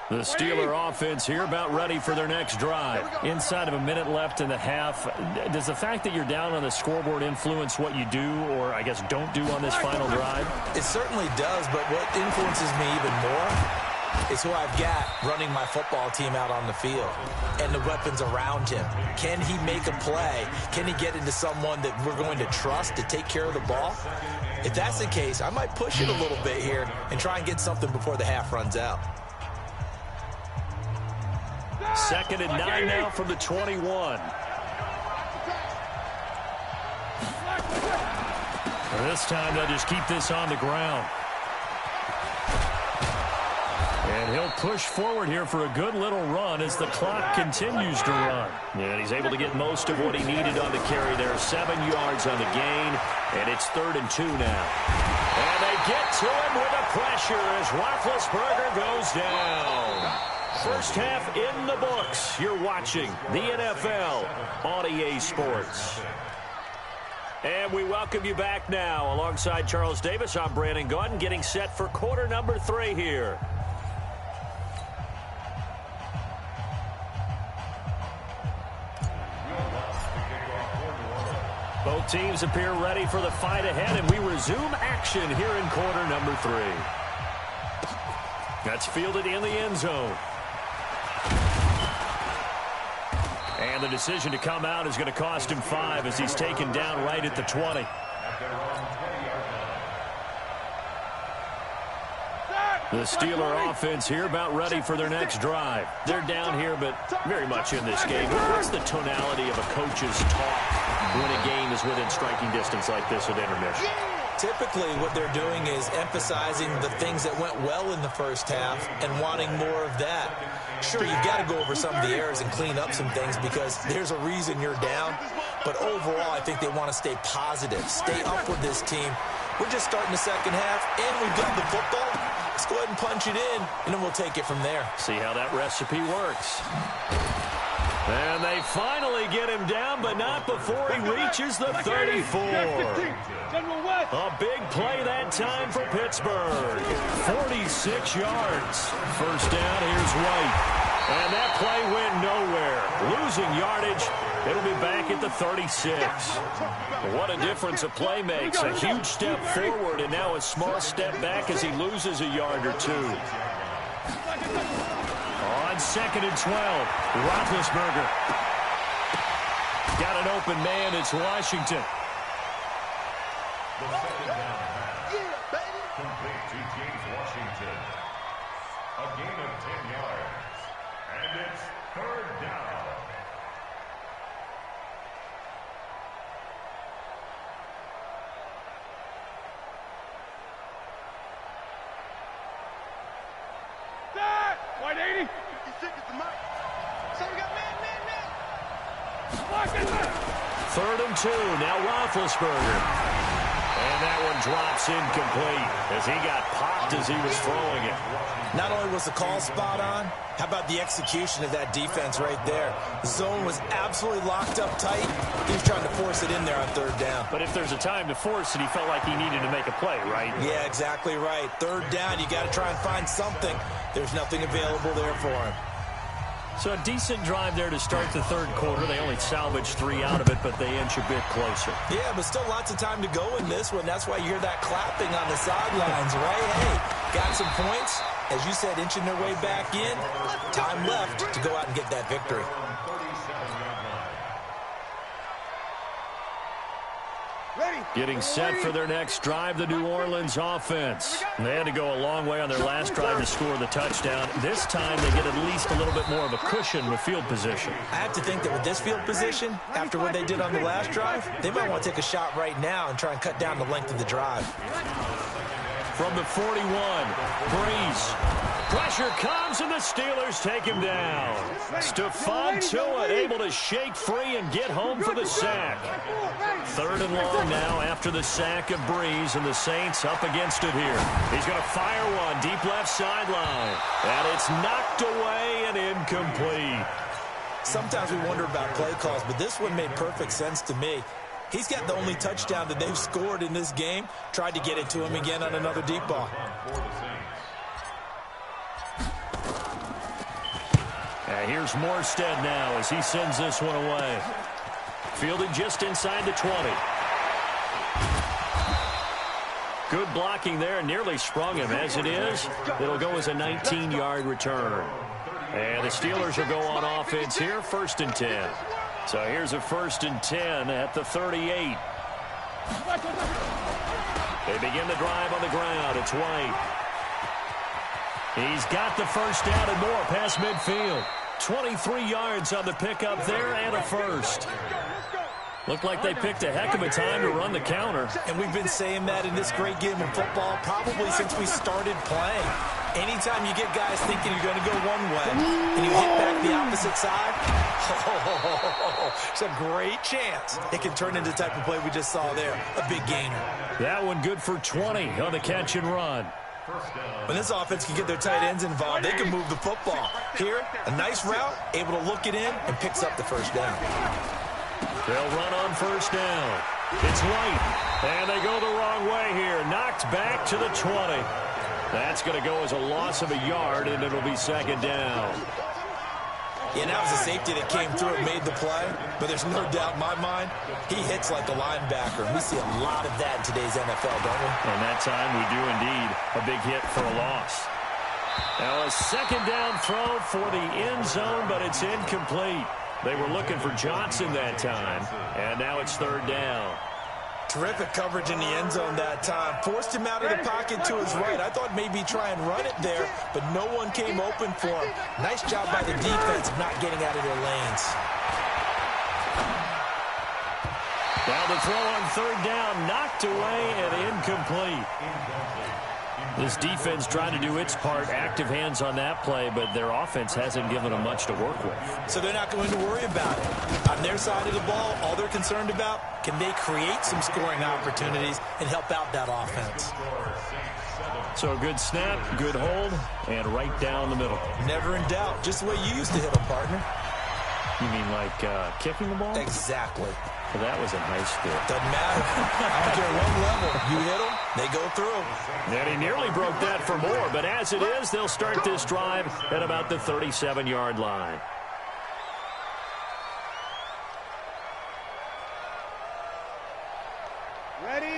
The Steeler offense here about ready for their next drive. Inside of a minute left in the half, does the fact that you're down on the scoreboard influence what you do or, I guess, don't do on this final drive? It certainly does, but what influences me even more is who I've got running my football team out on the field and the weapons around him. Can he make a play? Can he get into someone that we're going to trust to take care of the ball? If that's the case, I might push it a little bit here and try and get something before the half runs out. 2nd and 9 now from the 21. This time they'll just keep this on the ground. And he'll push forward here for a good little run as the clock continues to run. And he's able to get most of what he needed on the carry there. 7 yards on the gain, and it's 3rd and 2 now. And they get to him with the pressure as Roethlisberger goes down. First half in the books. You're watching the NFL on EA Sports. And we welcome you back now. Alongside Charles Davis, I'm Brandon Gaudin, getting set for quarter number 3 here. Both teams appear ready for the fight ahead, and we resume action here in quarter number 3. That's fielded in the end zone. And the decision to come out is going to cost him 5 as he's taken down right at the 20. The Steeler offense here about ready for their next drive. They're down here, but very much in this game. What's the tonality of a coach's talk when a game is within striking distance like this at intermission? Typically, what they're doing is emphasizing the things that went well in the first half and wanting more of that. Sure, you've got to go over some of the errors and clean up some things because there's a reason you're down. But overall, I think they want to stay positive, stay up with this team. We're just starting the second half, and we've got the football. Let's go ahead and punch it in, and then we'll take it from there. See how that recipe works. And they finally get him down, but not before he reaches the 34. A big play that time for Pittsburgh. 46 yards. First down, here's White. And that play went nowhere. Losing yardage. It'll be back at the 36. What a difference a play makes. A huge step forward and now a small step back as he loses a yard or 2. On 2nd and 12, Roethlisberger. Got an open man, it's Washington. The second down pass. Complete to James Washington. A gain of 10 yards. And it's 3rd down. White 80. 56 at the mic. So we got man. 3rd and 2. Now Roethlisberger. And that one drops incomplete as he got popped as he was throwing it. Not only was the call spot on, how about the execution of that defense right there? The zone was absolutely locked up tight. He was trying to force it in there on 3rd down. But if there's a time to force it, he felt like he needed to make a play, right? Yeah, exactly right. 3rd down, you got to try and find something. There's nothing available there for him. So a decent drive there to start the 3rd quarter. They only salvaged 3 out of it, but they inch a bit closer. Yeah, but still lots of time to go in this one. That's why you hear that clapping on the sidelines, right? Hey, got some points. As you said, inching their way back in. Time left to go out and get that victory. Getting set for their next drive, the New Orleans offense. They had to go a long way on their last drive to score the touchdown. This time they get at least a little bit more of a cushion with field position. I have to think that with this field position, after what they did on the last drive, they might want to take a shot right now and try and cut down the length of the drive. From the 41, Breeze. Pressure comes, and the Steelers take him down. Stephon Tuitt able to shake free and get home for the sack. 3rd and long now after the sack of Breeze, and the Saints up against it here. He's going to fire one deep left sideline. And it's knocked away and incomplete. Sometimes we wonder about play calls, but this one made perfect sense to me. He's got the only touchdown that they've scored in this game. Tried to get it to him again on another deep ball. And here's Morstead now as he sends this one away. Fielded just inside the 20. Good blocking there. Nearly sprung him. As it is, it'll go as a 19-yard return. And the Steelers will go on offense here, 1st and 10. So here's a 1st and 10 at the 38. They begin the drive on the ground. It's White. He's got the first down and more past midfield. 23 yards on the pickup there and a first. Looked like they picked a heck of a time to run the counter. And we've been saying that in this great game of football probably since we started playing. Anytime you get guys thinking you're going to go one way and you hit back the opposite side, it's a great chance it can turn into the type of play we just saw there, a big gainer. That one good for 20 on the catch and run. When this offense can get their tight ends involved, they can move the football. Here, a nice route, able to look it in, and picks up the first down. They'll run on first down. It's White, and they go the wrong way here. Knocked back to the 20. That's going to go as a loss of a yard, and it'll be second down. Yeah, that was a safety that came through and made the play, but there's no doubt in my mind, he hits like a linebacker. We see a lot of that in today's NFL, don't we? And that time we do indeed a big hit for a loss. Now a second down throw for the end zone, but it's incomplete. They were looking for Johnson that time, and now it's third down. Terrific coverage in the end zone that time. Forced him out of the pocket to his right. I thought maybe try and run it there, but no one came open for him. Nice job by the defense of not getting out of their lanes. Now the throw on third down, knocked away and incomplete. This defense trying to do its part, active hands on that play, but their offense hasn't given them much to work with. So they're not going to worry about it. On their side of the ball, all they're concerned about, can they create some scoring opportunities and help out that offense? So a good snap, good hold, and right down the middle. Never in doubt. Just the way you used to hit them, partner. You mean like kicking the ball? Exactly. Well, that was in high school. Doesn't matter. I don't care what level. You hit them, they go through. And he nearly broke that for more, but as it is, they'll start this drive at about the 37-yard line.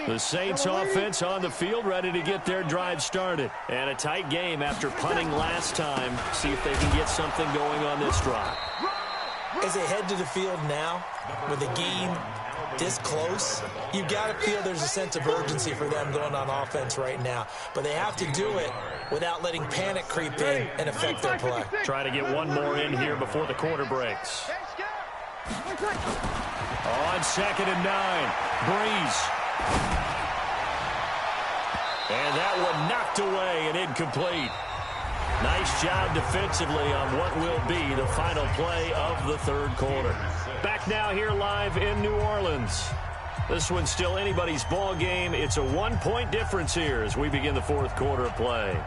The Saints offense on the field, ready to get their drive started. And a tight game after punting last time. See if they can get something going on this drive. As they head to the field now, with the game this close, you've got to feel there's a sense of urgency for them going on offense right now. But they have to do it without letting panic creep in and affect their play. Try to get one more in here before the quarter breaks. On 2nd and 9, Breeze. And that one knocked away and incomplete. Nice job defensively on what will be the final play of the third quarter. Back now here live in New Orleans. This one's still anybody's ball game. It's a 1-point difference here as we begin the fourth quarter of play.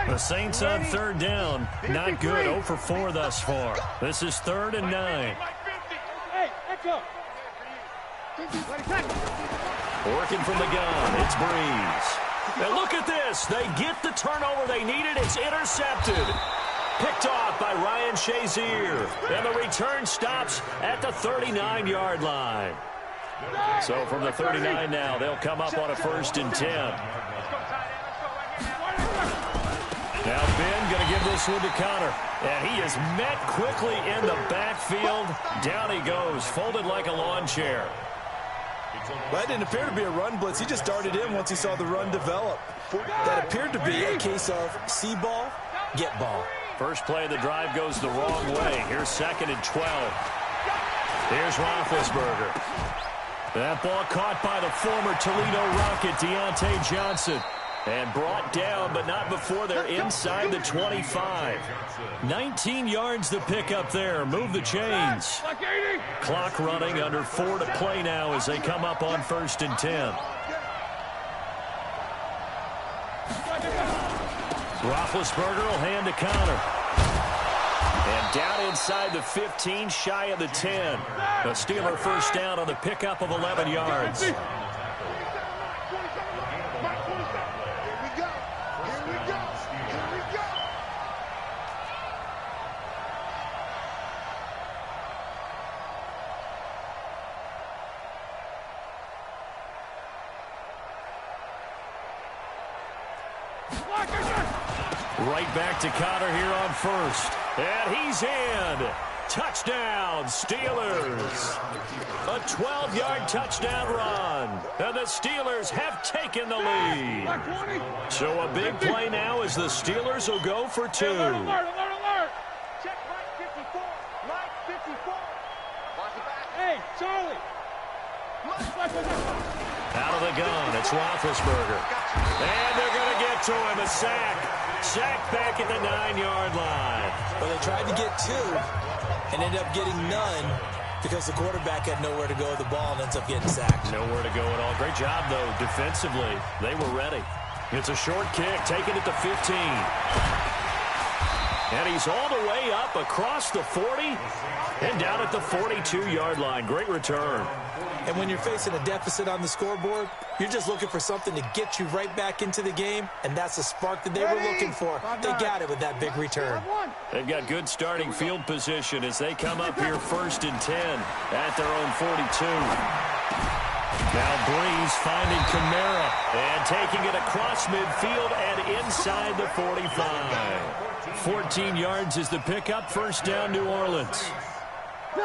The Saints on third down. Not good. 0 for 4 thus far. This is 3rd and 9. Working from the gun. It's Breeze. And look at this. They get the turnover they needed. It's intercepted. Picked off by Ryan Shazier. And the return stops at the 39-yard line. So from the 39 now, they'll come up on a 1st and 10. Now Ben going to give this one to Connor. And he is met quickly in the backfield. Down he goes, folded like a lawn chair. Well, that didn't appear to be a run blitz. He just darted in once he saw the run develop. That appeared to be a case of see ball, get ball. First play of the drive goes the wrong way. Here's 2nd and 12. Here's Roethlisberger. That ball caught by the former Toledo Rocket, Deontay Johnson. And brought down, but not before they're inside the 25. 19 yards to pick up there. Move the chains. Clock running, under 4 to play now as they come up on 1st and 10. Roethlisberger will hand to Connor. And down inside the 15, shy of the 10. The Steeler first down on the pickup of 11 yards. Right back to Connor here on 1st. And he's in. Touchdown, Steelers. A 12-yard touchdown run. And the Steelers have taken the lead. So a big play now as the Steelers will go for 2. Alert, alert, alert. Check right 54. Right 54. Hey, Charlie. Out of the gun, it's Roethlisberger. And they're going to get to him, a sack. Sacked back at the 9-yard line. Well, they tried to get 2 and ended up getting none because the quarterback had nowhere to go with the ball and ends up getting sacked. Nowhere to go at all. Great job, though, defensively. They were ready. It's a short kick, taken at the 15. And he's all the way up across the 40 and down at the 42-yard line. Great return. And when you're facing a deficit on the scoreboard, you're just looking for something to get you right back into the game, and that's the spark that they were looking for. They got it with that big return. They've got good starting field position as they come up here 1st and 10 at their own 42. Now Breeze finding Kamara and taking it across midfield and inside the 45. 14 yards is the pickup. 1st down, New Orleans.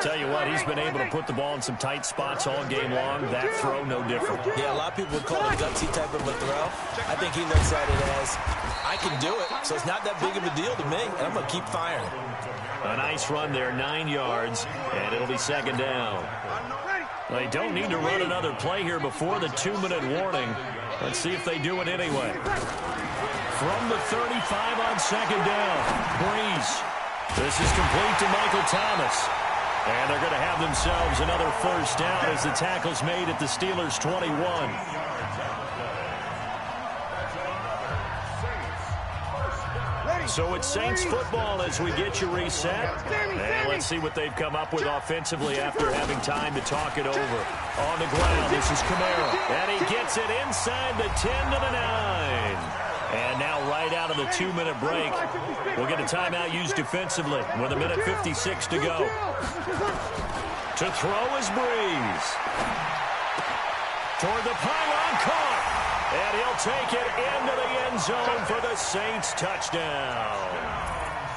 Tell you what, he's been able to put the ball in some tight spots all game long. That throw, no different. Yeah, a lot of people would call it a gutsy type of a throw. I think he looks at it as, I can do it, so it's not that big of a deal to me, and I'm going to keep firing. A nice run there, 9 yards, and it'll be 2nd down. They don't need to run another play here before the 2-minute warning. Let's see if they do it anyway. From the 35 on 2nd down, Breeze. This is complete to Michael Thomas. And they're going to have themselves another 1st down as the tackle's made at the Steelers' 21. So it's Saints football as we get you reset. And let's see what they've come up with offensively after having time to talk it over. On the ground, this is Kamara. And he gets it inside the 10 to the 9. And now right out of the 2-minute break, we'll get a timeout used defensively with 1:56 to go. To throw is Breeze. Toward the pylon, caught. And he'll take it into the end zone for the Saints touchdown.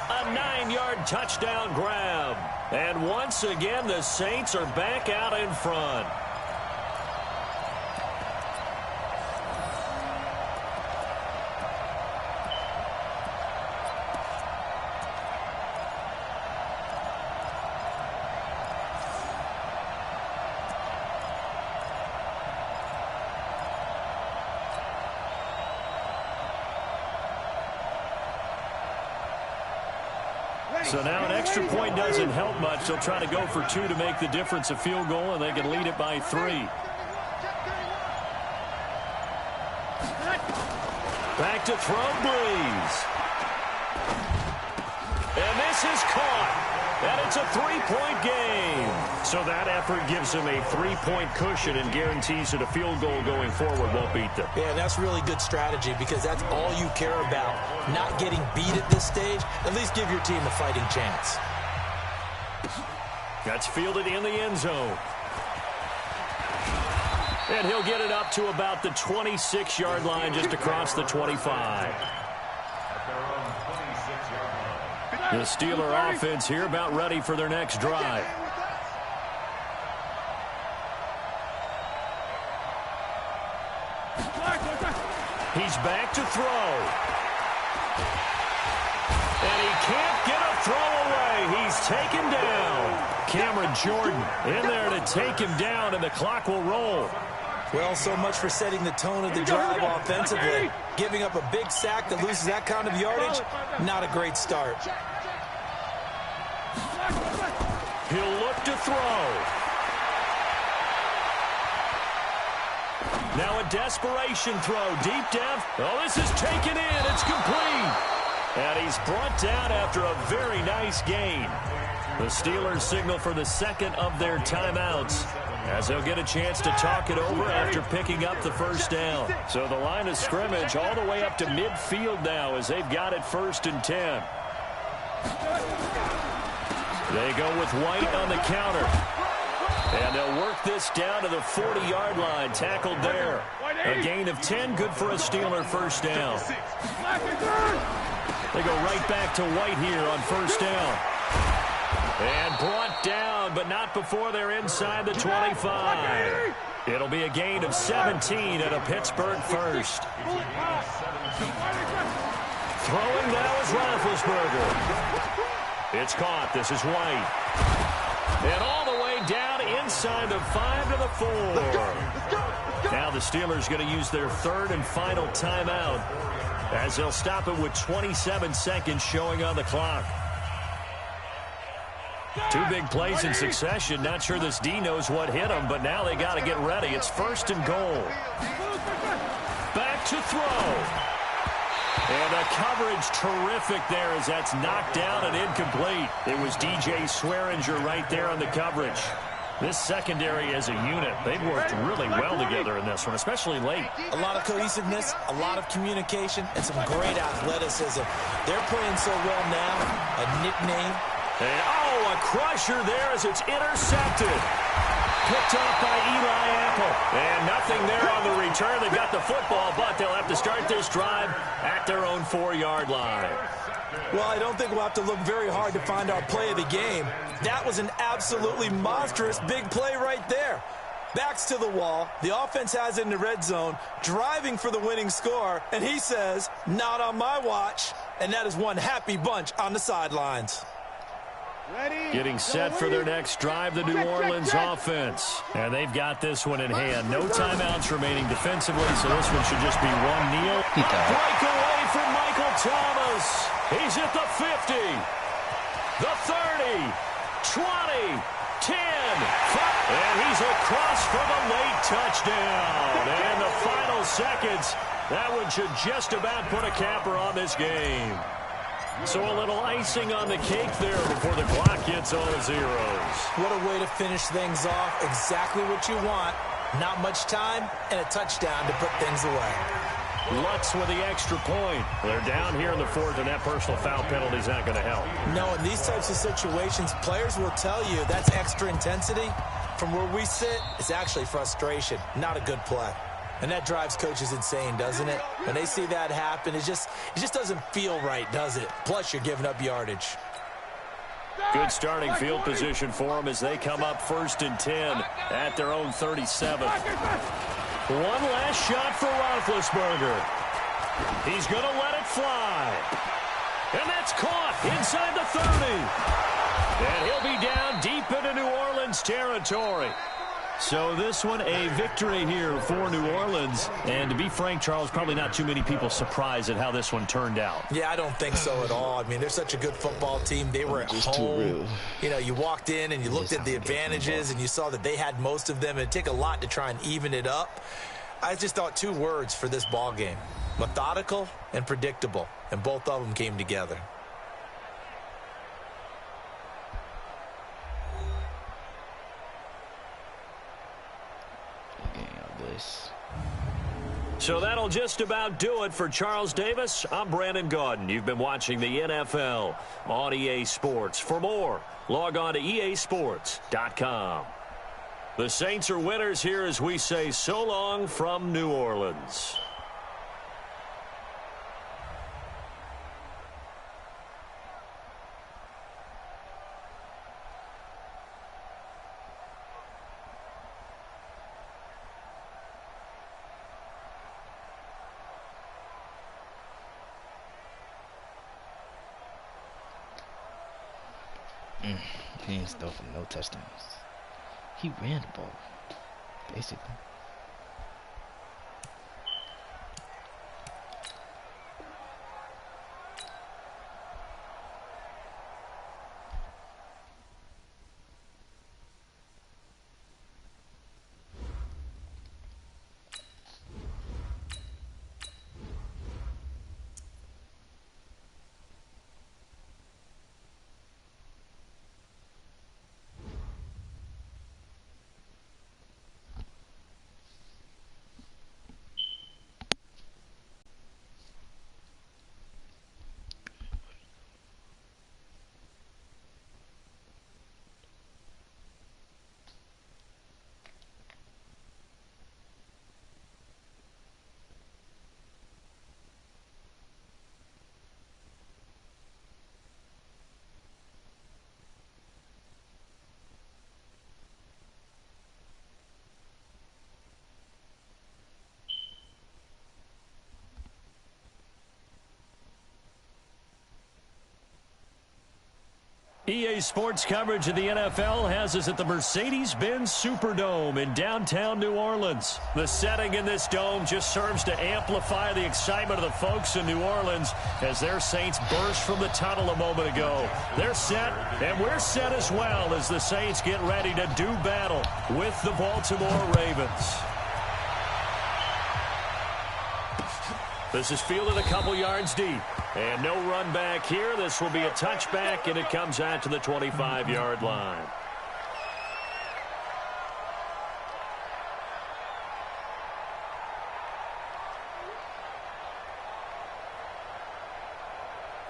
A 9-yard touchdown grab. And once again, the Saints are back out in front. So now an extra point doesn't help much. They'll try to go for 2 to make the difference a field goal, and they can lead it by 3. Back to throw, Breeze. And this is caught. And it's a 3-point game. So that effort gives them a 3-point cushion and guarantees that a field goal going forward won't beat them. Yeah, that's really good strategy because that's all you care about. Not getting beat at this stage. At least give your team a fighting chance. That's fielded in the end zone. And he'll get it up to about the 26-yard line just across the 25. The Steeler offense here about ready for their next drive. He's back to throw. And he can't get a throw away. He's taken down. Cameron Jordan in there to take him down, and the clock will roll. Well, so much for setting the tone of the drive offensively. Giving up a big sack that loses that kind of yardage, not a great start. He'll look to throw. Now a desperation throw, deep down. Oh, this is taken in. It's complete. And he's brought down after a very nice gain. The Steelers signal for the 2nd of their timeouts as they'll get a chance to talk it over after picking up the 1st down. So the line of scrimmage all the way up to midfield now as they've got it 1st and 10. They go with White on the counter. And they'll work this down to the 40-yard line, tackled there. A gain of 10, good for a Steeler 1st down. They go right back to White here on 1st down. And brought down, but not before they're inside the 25. It'll be a gain of 17 at a Pittsburgh 1st. Throwing now is Roethlisberger. It's caught. This is White. And all the way down inside the 5 to the 4. Now the Steelers going to use their 3rd and final timeout as they'll stop it with 27 seconds showing on the clock. Two big plays in succession. Not sure this D knows what hit him, but now they got to get ready. It's 1st and goal. Back to throw. And the coverage terrific there as that's knocked down and incomplete. It was DJ Swearinger right there on the coverage. This secondary as a unit, they've worked really well together in this one, especially late. A lot of cohesiveness, a lot of communication, and some great athleticism. They're playing so well now, a nickname. And, oh, a crusher there as it's intercepted. Picked off by Eli Apple. And nothing there on the return. They got the football, but they'll have to start this drive at their own 4-yard line. Well, I don't think we'll have to look very hard to find our play of the game. That was an absolutely monstrous big play right there. Backs to the wall. The offense has it in the red zone, driving for the winning score. And he says, not on my watch. And that is one happy bunch on the sidelines. Getting set for their next drive, the New Orleans offense. And they've got this one in hand. No timeouts remaining defensively, so this one should just be one kneel. Breakaway from Michael Thomas. He's at the 50, the 30, 20, 10, 5. And he's across for the late touchdown. And the final seconds, that one should just about put a capper on this game. So a little icing on the cake there before the clock hits all the zeros. What a way to finish things off. Exactly what you want. Not much time and a touchdown to put things away. Lutz with the extra point. They're down here in the 4th, and that personal foul penalty is not going to help. No, in these types of situations, players will tell you that's extra intensity. From where we sit, it's actually frustration. Not a good play. And that drives coaches insane, doesn't it? When they see that happen, it just doesn't feel right, does it? Plus, you're giving up yardage. Good starting field position for them as they come up 1st and 10 at their own 37. One last shot for Roethlisberger. He's going to let it fly. And that's caught inside the 30. And he'll be down deep into New Orleans territory. So this one, a victory here for New Orleans. And to be frank, Charles, probably not too many people surprised at how this one turned out. Yeah, I don't think so at all. I mean, they're such a good football team. They were at home. You know, you walked in and you looked at the advantages and you saw that they had most of them. It'd take a lot to try and even it up. I just thought 2 words for this ball game: methodical and predictable. And both of them came together. So that'll just about do it for Charles Davis. I'm Brandon Gaudin. You've been watching the NFL on EA Sports. For more, log on to easports.com. The Saints are winners here as we say so long from New Orleans. He ain't still for no touchdowns. He ran the ball, basically. EA Sports coverage of the NFL has us at the Mercedes-Benz Superdome in downtown New Orleans. The setting in this dome just serves to amplify the excitement of the folks in New Orleans as their Saints burst from the tunnel a moment ago. They're set, and we're set as well as the Saints get ready to do battle with the Baltimore Ravens. This is fielded a couple yards deep. And no run back here. This will be a touchback, and it comes out to the 25-yard line.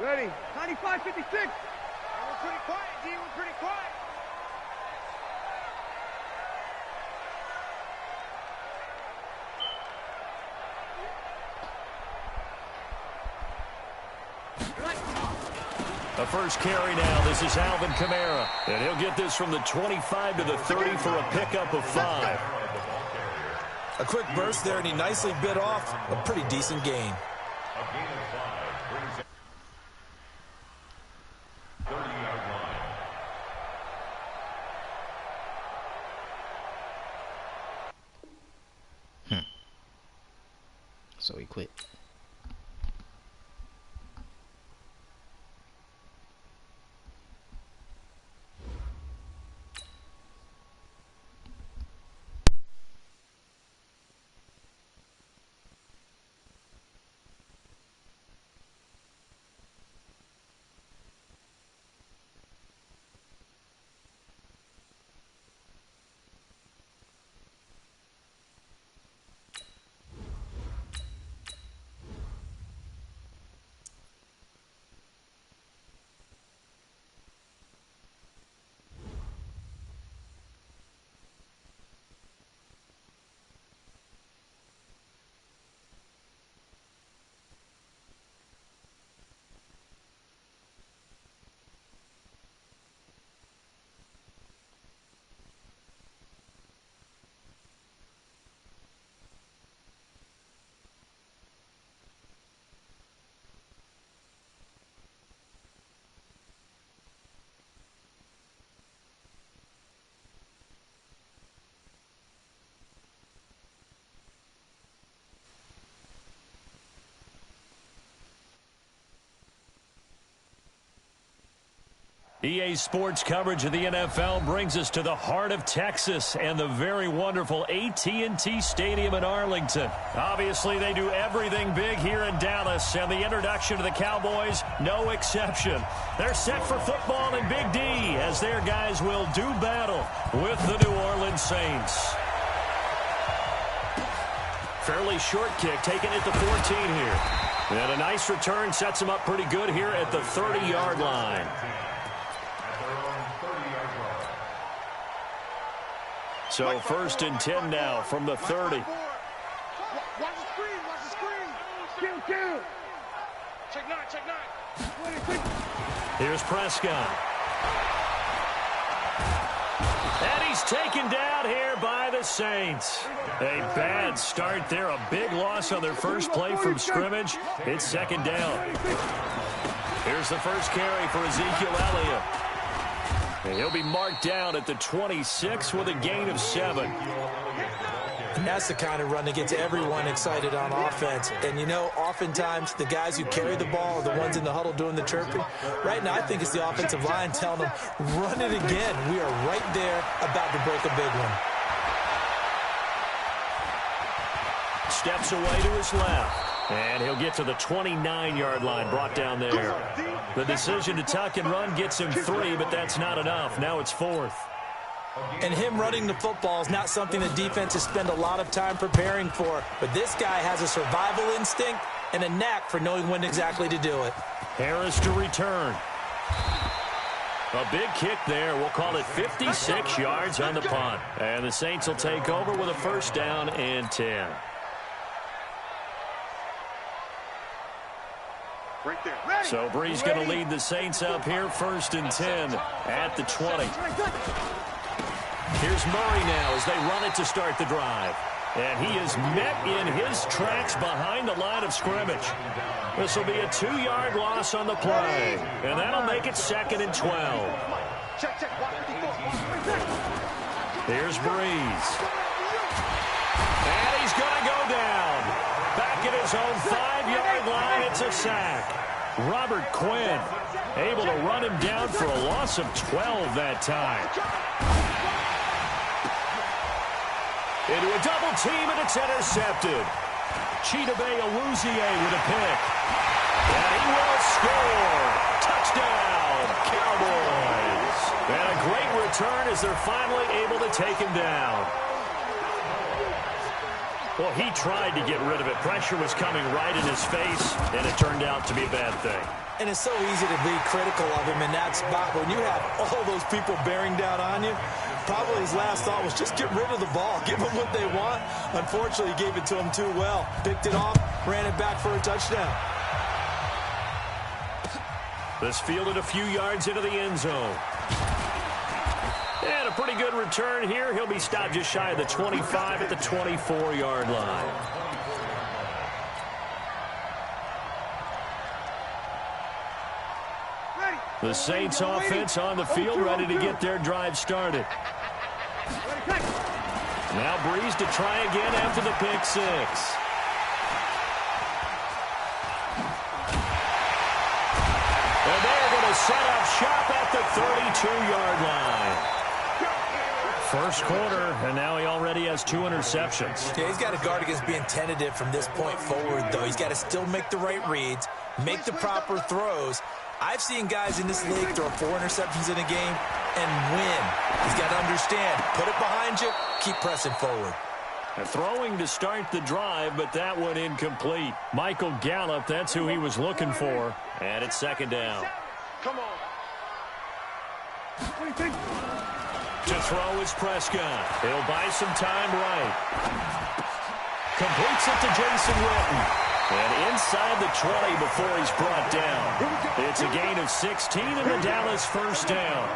Ready. 95-56. We're pretty quiet, D. We're pretty quiet. The first carry now. This is Alvin Kamara. And he'll get this from the 25 to the 30 for a pickup of 5. A quick burst there, and he nicely bit off a pretty decent gain. A gain of 5 brings 30-yard line. So he quit. EA Sports coverage of the NFL brings us to the heart of Texas and the very wonderful AT&T Stadium in Arlington. Obviously, they do everything big here in Dallas, and the introduction to the Cowboys, no exception. They're set for football in Big D as their guys will do battle with the New Orleans Saints. Fairly short kick, taken at the 14 here. And a nice return sets them up pretty good here at the 30-yard line. So first and 10 now from the 30. Watch the screen. Watch the screen. Kill. Check nine. Here's Prescott. And he's taken down here by the Saints. A bad start there. A big loss on their first play from scrimmage. It's second down. Here's the first carry for Ezekiel Elliott. And he'll be marked down at the 26 with a gain of 7. And that's the kind of run that gets everyone excited on offense. And, you know, oftentimes the guys who carry the ball are the ones in the huddle doing the chirping. Right now, I think it's the offensive line telling them, run it again. We are right there about to break a big one. Steps away to his left. And he'll get to the 29-yard line, brought down there. The decision to tuck and run gets him 3, but that's not enough. Now it's 4th. And him running the football is not something the defenses spend a lot of time preparing for. But this guy has a survival instinct and a knack for knowing when exactly to do it. Harris to return. A big kick there. We'll call it 56 yards on the punt. And the Saints will take over with a first down and 10. Right there. So Brees going to lead the Saints up here, first and 10 at the 20. Here's Murray now as they run it to start the drive. And he is met in his tracks behind the line of scrimmage. This will be a 2-yard loss on the play. And that'll make it second and 12. Here's Breeze. And he's going to go down. Back at his own 5-yard line, it's a sack. Robert Quinn able to run him down for a loss of 12 that time. Into a double team, and it's intercepted. Chidobe Awuzie with a pick. And he will score. Touchdown, Cowboys. And a great return as they're finally able to take him down. Well, he tried to get rid of it. Pressure was coming right in his face, and it turned out to be a bad thing. And it's so easy to be critical of him in that spot. When you have all those people bearing down on you, probably his last thought was just get rid of the ball. Give them what they want. Unfortunately, he gave it to them too well. Picked it off, ran it back for a touchdown. This fielded a few yards into the end zone. And a pretty good return here. He'll be stopped just shy of the 25 at the 24-yard line. The Saints offense on the field, ready to get their drive started. Now Breeze to try again after the pick six. And they're going to set up shop at the 32-yard line. First quarter, and now he already has 2 interceptions. Yeah, he's got to guard against being tentative from this point forward, though. He's got to still make the right reads, make the proper throws. I've seen guys in this league throw 4 interceptions in a game and win. He's got to understand, put it behind you, keep pressing forward. Throwing to start the drive, but that one incomplete. Michael Gallup, that's who he was looking for. And it's second down. Come on. To throw is Prescott. He'll buy some time right. Completes it to Jason Witten. And inside the 20 before he's brought down. It's a gain of 16 and the Dallas first down.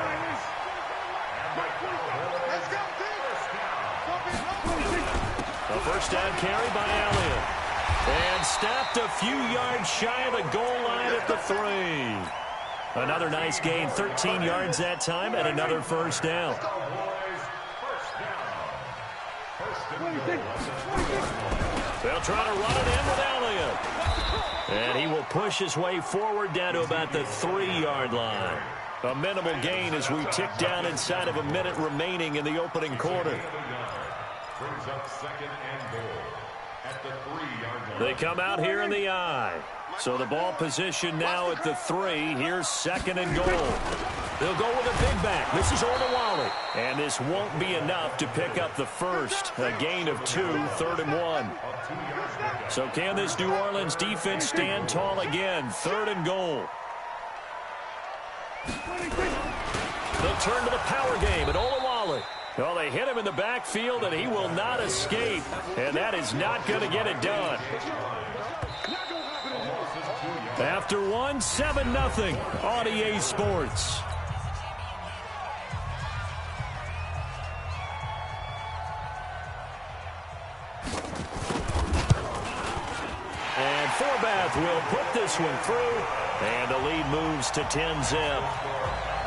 A first down carry by Elliott. And stopped a few yards shy of the goal line at the 3. Another nice gain, 13 yards that time, and another first down. They'll try to run it in with Elliott. And he will push his way forward down to about the 3-yard line. A minimal gain as we tick down inside of a minute remaining in the opening quarter. Brings up second and goal at the 3-yard line. They come out here in the I. So the ball position now at the 3. Here's second and goal. They'll go with a big back. This is Onwualu. And this won't be enough to pick up the first. A gain of 2, 3rd and 1. So can this New Orleans defense stand tall again? 3rd and goal. They'll turn to the power game at Onwualu. Well, they hit him in the backfield, and he will not escape. And that is not going to get it done. After 1, 7-0 on EA Sports. And Forbath will put this one through, and the lead moves to 10-zip.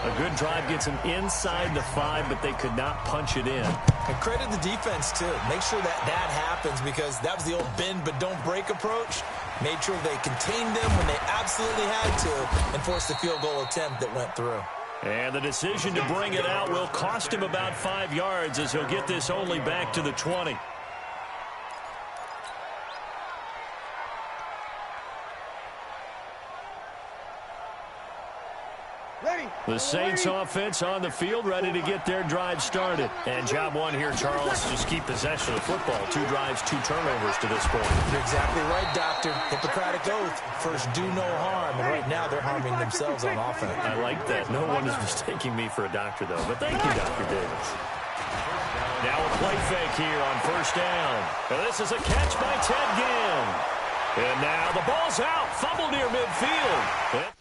A good drive gets them inside the 5, but they could not punch it in. And credit the defense, too. Make sure that happens, because that was the old bend but don't break approach. Made sure they contained them when they absolutely had to and forced the field goal attempt that went through. And the decision to bring it out will cost him about 5 yards as he'll get this only back to the 20. The Saints offense on the field ready to get their drive started. And job one here, Charles, just keep possession of the football. 2 drives, 2 turnovers to this point. You're exactly right, Doctor. Hippocratic oath. First, do no harm. And right now, they're harming themselves on offense. I like that. No one is mistaking me for a doctor, though. But thank you, Dr. Davis. Now a play fake here on first down. And this is a catch by Ted Ginn. And now the ball's out. Fumble near midfield.